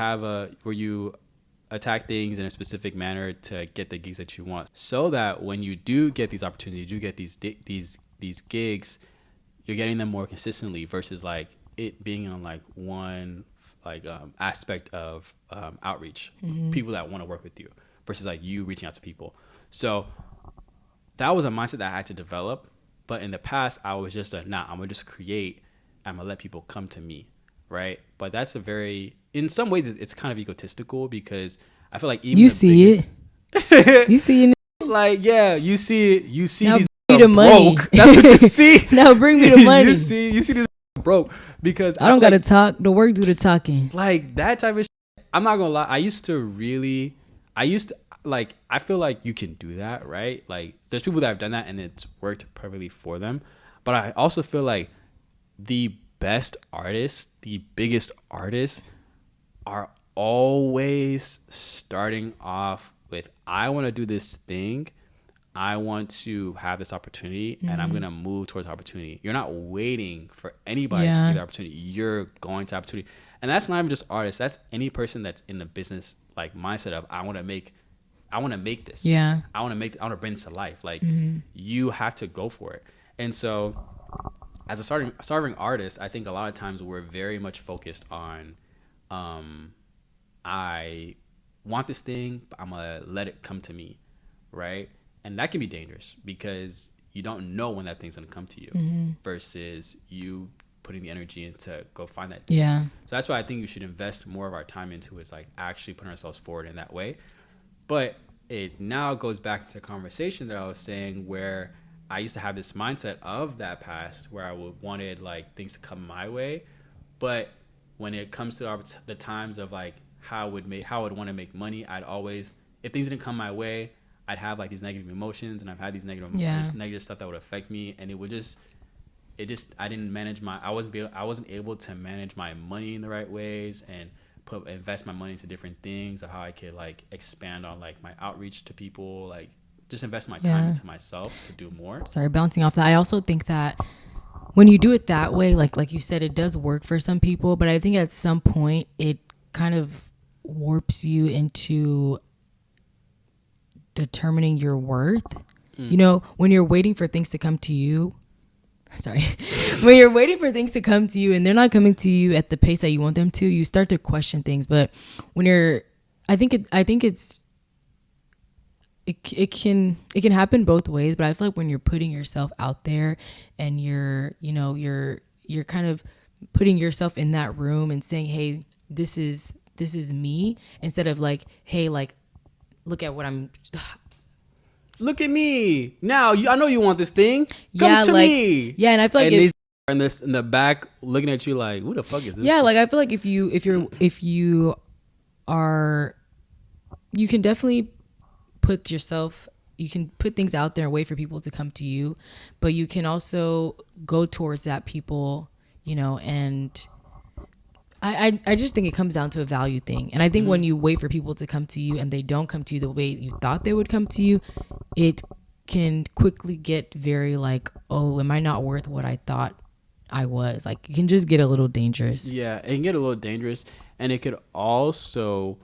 attack things in a specific manner to get the gigs that you want, so that when you do get these opportunities, you get these gigs, you're getting them more consistently versus like it being on like one aspect of outreach, people that want to work with you versus like you reaching out to people. So that was a mindset that I had to develop. But in the past, I was just I'm gonna just create. I'm gonna let people come to me, right? But that's in some ways, it's kind of egotistical because I feel like even you see it, you see it, like you see now these bring me the money. Broke. That's what you see. Now bring me the money. you see these broke because I don't gotta talk. The work do the talking. Like that type of shit. I'm not gonna lie. I feel like you can do that, right? Like there's people that have done that and it's worked perfectly for them. But I also feel like the best artists, the biggest artists are always starting off with, I want to do this thing. I want to have this opportunity and I'm going to move towards opportunity. You're not waiting for anybody to give you the opportunity. You're going to opportunity. And that's not even just artists. That's any person that's in the business like mindset of, I want to make this. Yeah. I want to bring this to life. Like you have to go for it. And so as a starving artist, I think a lot of times we're very much focused on, I want this thing, but I'm going to let it come to me. Right. And that can be dangerous because you don't know when that thing's going to come to you versus you putting the energy in to go find that thing. Yeah. So that's why I think we should invest more of our time into is like actually putting ourselves forward in that way. But it now goes back to the conversation that I was saying where I used to have this mindset of that past where I wanted like things to come my way. But when it comes to the times of like how I would want to make money, I'd always, if things didn't come my way, I'd have like these negative emotions and I've had these negative stuff that would affect me. And I wasn't able to manage my money in the right ways and invest my money into different things of how I could like expand on like my outreach to people, like just invest my time into myself to do more. Sorry, bouncing off that. I also think that when you do it that way, like you said, it does work for some people, but I think at some point it kind of warps you into determining your worth. When you're waiting for things to come to you, when you're waiting for things to come to you and they're not coming to you at the pace that you want them to, you start to question things. But when I think it can happen both ways, but I feel like when you're putting yourself out there and you're kind of putting yourself in that room and saying, hey, this is me, instead of like, hey, like, look at me now. I know you want this thing. Come to me. Yeah, and I feel like in the back looking at you like, who the fuck is this? Yeah, like I feel like if you can definitely you can put things out there and wait for people to come to you, but you can also go towards that people, and I just think it comes down to a value thing. And I think when you wait for people to come to you and they don't come to you the way you thought they would come to you, it can quickly get very like, oh, am I not worth what I thought I was? Like, it can just get a little dangerous. Yeah, it can get a little dangerous, and it could also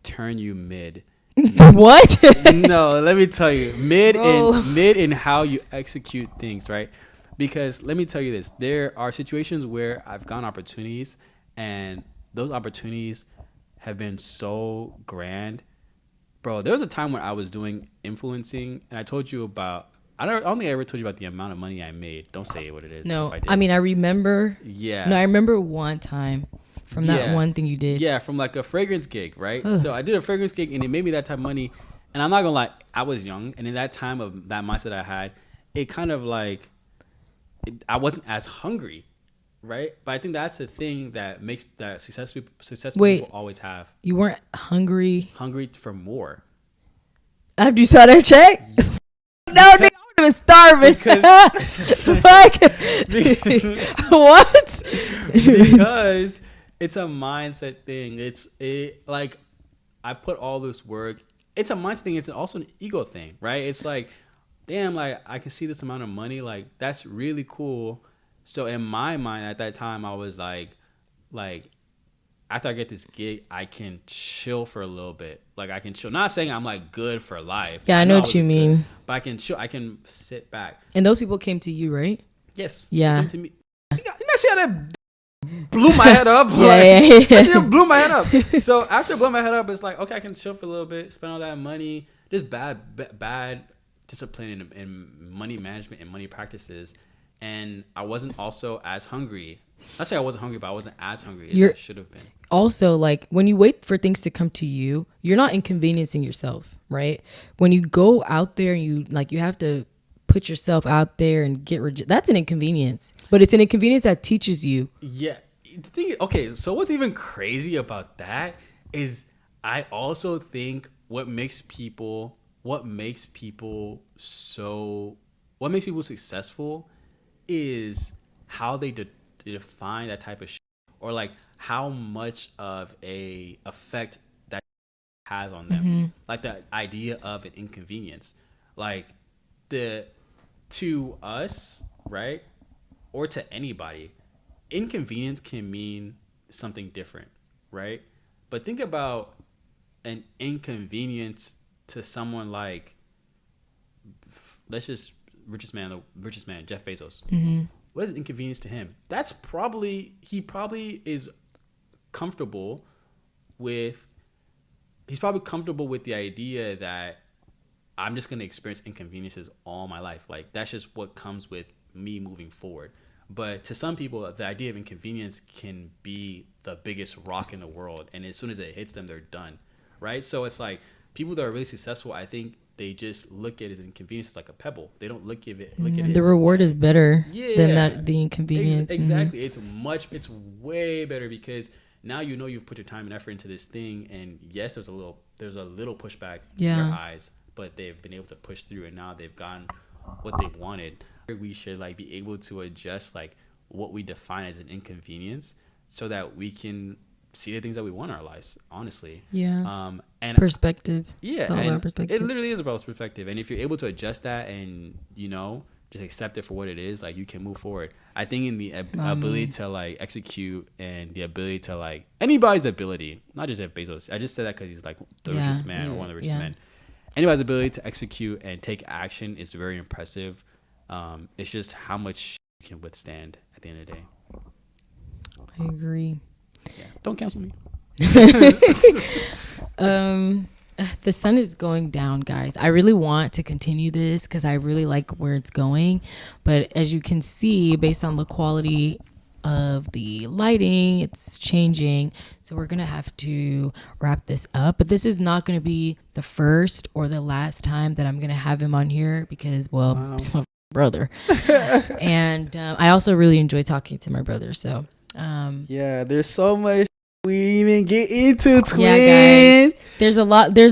turn you mid. What? No, let me tell you, mid in how you execute things, right? Because let me tell you this, there are situations where I've gotten opportunities and those opportunities have been so grand. Bro, there was a time when I was doing influencing and I told you about, I don't think I ever told you about the amount of money I made. Don't say what it is. No, I mean, I remember. Yeah. No, I remember one time from that one thing you did. Yeah, from like a fragrance gig, right? Ugh. So I did a fragrance gig and it made me that type of money. And I'm not gonna lie, I was young, and in that time of that mindset I had, it kind of like I wasn't as hungry, right? But I think that's the thing that makes that successful people always have. You weren't hungry for more after you saw that check. No, nigga, I would have been starving. What? Because it's a mindset thing. It's like I put all this work. It's a mindset thing. It's also an ego thing, right? It's like, damn, like I can see this amount of money. Like that's really cool. So in my mind at that time, I was like after I get this gig, I can chill for a little bit. Like I can chill. Not saying I'm like good for life. Yeah, I know what you mean. Good, but I can chill. I can sit back. And those people came to you, right? Yes. Yeah. They came to me. You see how that blew my head up? Yeah. Blew my head up. So after it blew my head up, it's like, okay, I can chill for a little bit, spend all that money. Just bad discipline and money management and money practices. And I wasn't also as hungry. Not say I wasn't hungry, but I wasn't as hungry as I should have been. Also, like when you wait for things to come to you, you're not inconveniencing yourself, right? When you go out there and you have to put yourself out there and get that's an inconvenience, but it's an inconvenience that teaches you. Yeah. The thing, okay, so what's even crazy about that is I also think what makes people successful is how they define that type of shit, or like how much of a effect that has on them. Mm-hmm. Like the idea of an inconvenience, like to us, right, or to anybody, inconvenience can mean something different, right? But think about an inconvenience to someone like, richest man, Jeff Bezos. Mm-hmm. What is inconvenience to him? He probably is comfortable with the idea that I'm just going to experience inconveniences all my life. Like that's just what comes with me moving forward. But to some people, the idea of inconvenience can be the biggest rock in the world. And as soon as it hits them, they're done. Right? So it's like people that are really successful, I think they just look at it as inconvenience as like a pebble. They don't look at it. The reward is better than the inconvenience. Exactly. Mm-hmm. It's way better because now you've put your time and effort into this thing. And yes, there's a little pushback in their eyes, but they've been able to push through and now they've gotten what they've wanted. We should like be able to adjust like what we define as an inconvenience so that we can see the things that we want in our lives, honestly. Yeah. And perspective. Yeah. It's all about perspective. It literally is about perspective. And if you're able to adjust that and, just accept it for what it is, like you can move forward. I think in the ability to like execute and the ability to like anybody's ability, not just Jeff Bezos. I just said that because he's like the richest man or one of the richest men. Anybody's ability to execute and take action is very impressive. It's just how much you can withstand at the end of the day. I agree. Yeah. Don't cancel me. The sun is going down, guys. I really want to continue this because I really like where it's going. But as you can see, based on the quality of the lighting, it's changing. So we're going to have to wrap this up. But this is not going to be the first or the last time that I'm going to have him on here because, well, he's my brother. And I also really enjoy talking to my brother. So, there's so much we even get into, twin. Yeah, guys, there's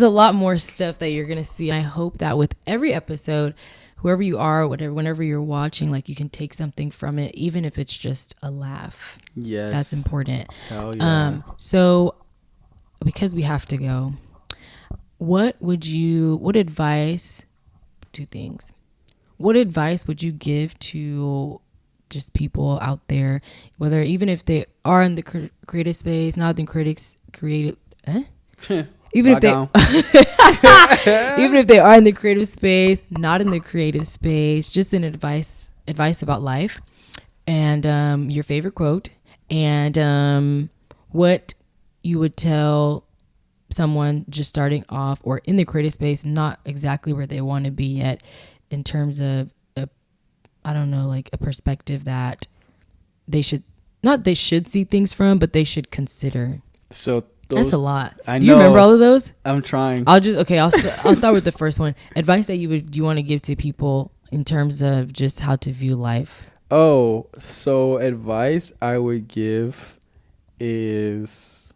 a lot more stuff that you're gonna see, and I hope that with every episode, whoever you are, whenever you're watching, like you can take something from it, even if it's just a laugh. Yes, that's important. Hell yeah. So because we have to go, what advice would you give to just people out there, whether even if they are in the creative space, not in even if they are in the creative space, not in the creative space, just an advice about life, and your favorite quote, and what you would tell someone just starting off or in the creative space, not exactly where they want to be yet, in terms of like a perspective that they should see things from, but they should consider. So That's a lot. I Do you remember all of those? I'm trying. I'll start with the first one. Advice that you want to give to people in terms of just how to view life. Oh, so advice I would give is,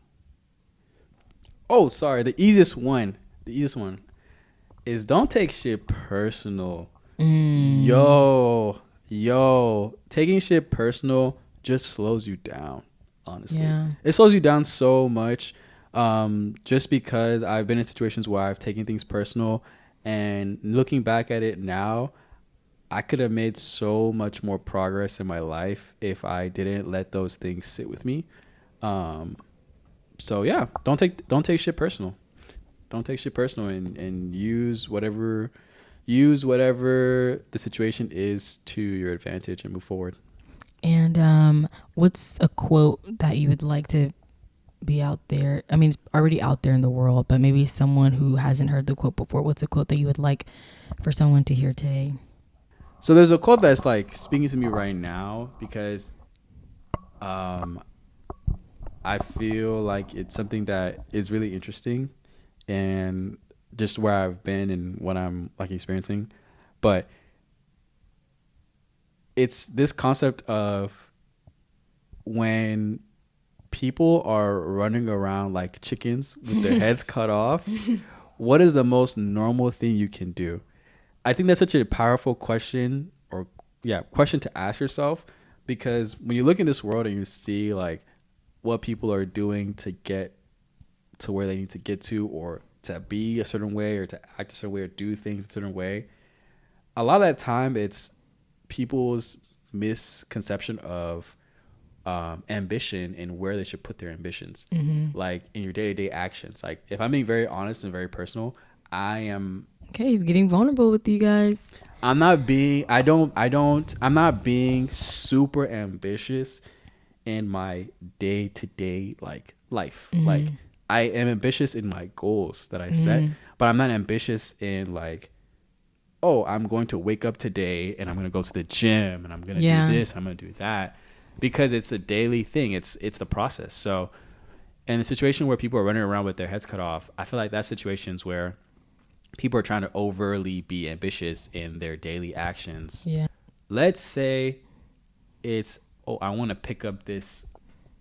the easiest one is don't take shit personal. Yo, taking shit personal just slows you down, honestly. Yeah. It slows you down so much, just because I've been in situations where I've taken things personal, and looking back at it now, I could have made so much more progress in my life if I didn't let those things sit with me. So yeah, don't take shit personal. Don't take shit personal, and use whatever the situation is to your advantage and move forward. And what's a quote that you would like to be out there? I mean, it's already out there in the world, but maybe someone who hasn't heard the quote before. What's a quote that you would like for someone to hear today? So there's a quote that's like speaking to me right now because I feel like it's something that is really interesting and just where I've been and what I'm like experiencing. But it's this concept of when people are running around like chickens with their heads cut off, what is the most normal thing you can do? I think that's such a powerful question to ask yourself, because when you look in this world and you see like what people are doing to get to where they need to get to, or to be a certain way, or to act a certain way, or do things a certain way, a lot of that time it's people's misconception of ambition and where they should put their ambitions. Like in your day-to-day actions. Like if I'm being very honest and very personal, Okay, he's getting vulnerable with you guys. I'm not being super ambitious in my day-to-day like life. Like I am ambitious in my goals that I set, but I'm not ambitious in like, oh, I'm going to wake up today and I'm going to go to the gym and I'm going to do this, I'm going to do that, because it's a daily thing. It's the process. So in a situation where people are running around with their heads cut off, I feel like that's situations where people are trying to overly be ambitious in their daily actions. Yeah. Let's say it's, I want to pick up this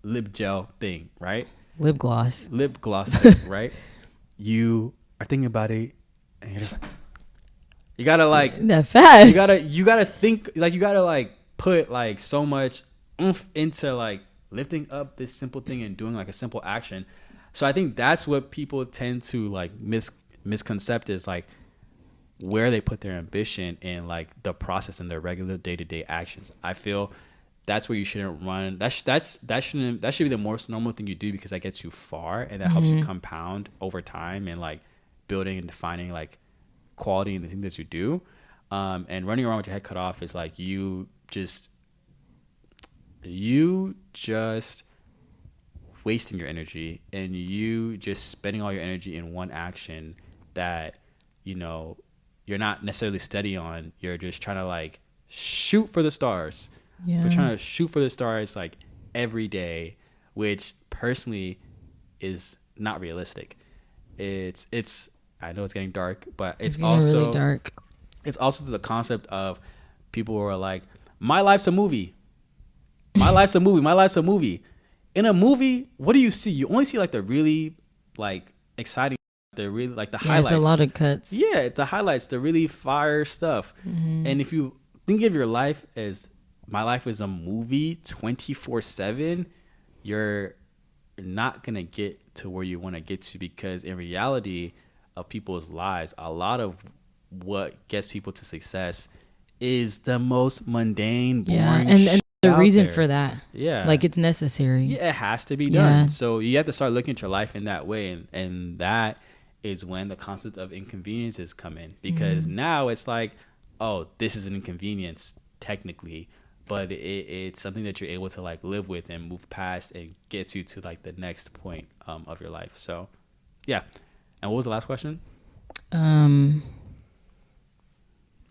lip gel thing, right? Lip gloss thing, right? You are thinking about it and you're just like, you gotta like that fast. You gotta think, like, you gotta like put like so much oomph into like lifting up this simple thing and doing like a simple action. So I think that's what people tend to like misconcept is like where they put their ambition in like the process in their regular day-to-day actions. I feel that's where you shouldn't run. That should be the most normal thing you do, because that gets you far and that helps you compound over time and like building and defining like quality in the things that you do. And running around with your head cut off is like you just wasting your energy, and you just spending all your energy in one action that, you know, you're not necessarily steady on. You're just trying to like shoot for the stars. Yeah. We're trying to shoot for the stars like every day, which personally is not realistic. It's I know it's getting dark, but it's also really dark. It's also the concept of people who are like, my life's a movie. My life's a movie. My life's a movie. In a movie, what do you see? You only see like the really like exciting, the really like the highlights. It's a lot of cuts. Yeah, the highlights, the really fire stuff. And if you think of your life as my life is a movie 24/7, you're not gonna get to where you want to get to, because in reality of people's lives, a lot of what gets people to success is the most mundane, boring and the reason there. For that, like it's necessary. Yeah, it has to be done. So you have to start looking at your life in that way, and that is when the concept of inconveniences come in, because now it's like, oh, this is an inconvenience technically, but it's something that you're able to like live with and move past, and gets you to like the next point of your life. So yeah. And what was the last question?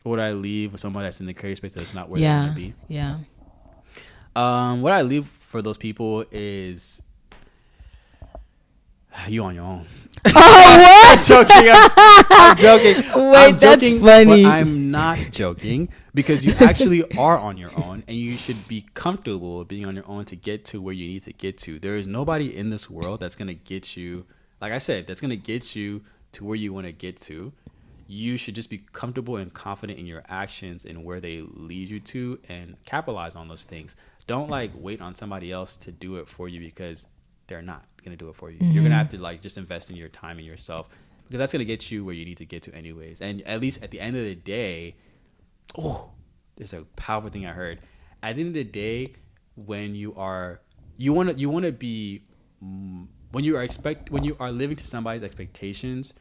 Would I leave with someone that's in the career space that's not where they want to be? Yeah. What I leave for those people is You on your own. Oh, what? I'm joking. Wait, I'm joking, that's funny. But I'm not joking, because you actually are on your own, and you should be comfortable with being on your own to get to where you need to get to. There is nobody in this world that's going to get you, like I said, that's going to get you to where you want to get to. You should just be comfortable and confident in your actions and where they lead you to, and capitalize on those things. Don't like wait on somebody else to do it for you, because they're not going to do it for you. Mm-hmm. You're going to have to like just invest in your time and yourself, because that's going to get you where you need to get to anyways. And at least at the end of the day, there's a powerful thing I heard. At the end of the day, when you want to be, when you are living to somebody's expectations,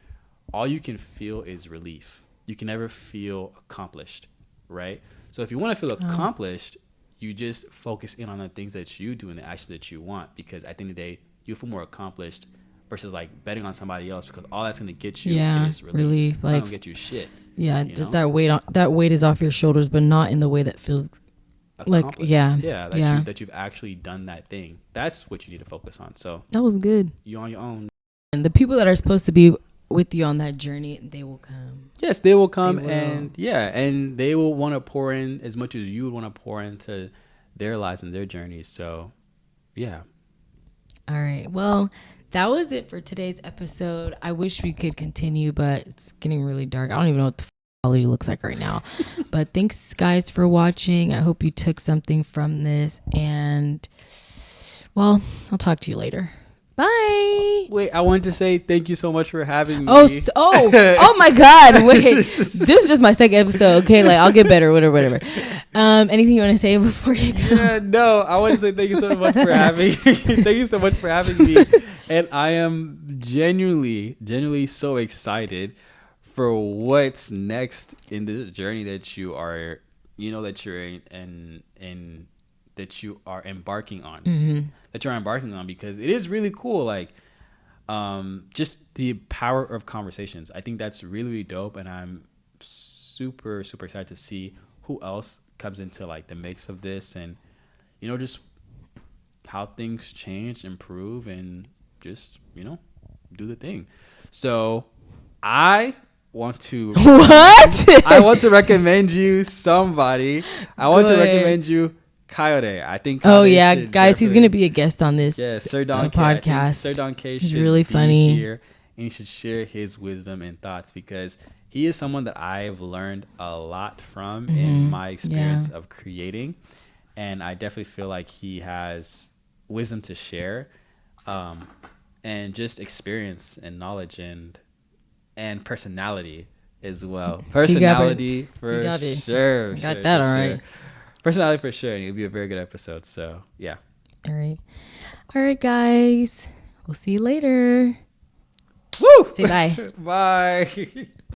all you can feel is relief. You can never feel accomplished, right? So if you want to feel accomplished, you just focus in on the things that you do and the actions that you want, because at the end of the day, you feel more accomplished versus like betting on somebody else, because all that's going to get you is relief. It's not going to get you shit. Yeah, just that weight is off your shoulders, but not in the way that feels like, that you've actually done that thing. That's what you need to focus on. So that was good. You on your own. And the people that are supposed to be with you on that journey, they will come. Yes, they will come. And they will want to pour in as much as you would want to pour into their lives and their journeys. So yeah. All right, well, that was it for today's episode. I wish we could continue, but it's getting really dark. I don't even know what the quality looks like right now. But thanks guys for watching. I hope you took something from this, and well, I'll talk to you later. Bye. Wait, I wanted to say thank you so much for having me. Oh my God. Wait, this is just my second episode. Okay, like I'll get better, whatever. Anything you want to say before you go? Yeah, no, I want to say thank you so much for having thank you so much for having me. And I am genuinely so excited for what's next in this journey that you are, that you're in and that you are embarking on. Mm-hmm. That you're embarking on, because it is really cool. Like, just the power of conversations. I think that's really, really dope. And I'm super, super excited to see who else comes into like the mix of this, and, just how things change, improve, and just, do the thing. So I want to I want to recommend you somebody. I want to recommend you Kayode. I think Kayode guys, he's gonna be a guest on this podcast. Sir Don K he's really funny here, and he should share his wisdom and thoughts, because he is someone that I've learned a lot from in my experience of creating, and I definitely feel like he has wisdom to share, and just experience and knowledge and personality as well. Personality for sure. Got that all right. Personality for sure, and it'll be a very good episode. So yeah. All right, guys. We'll see you later. Woo! Say bye. Bye.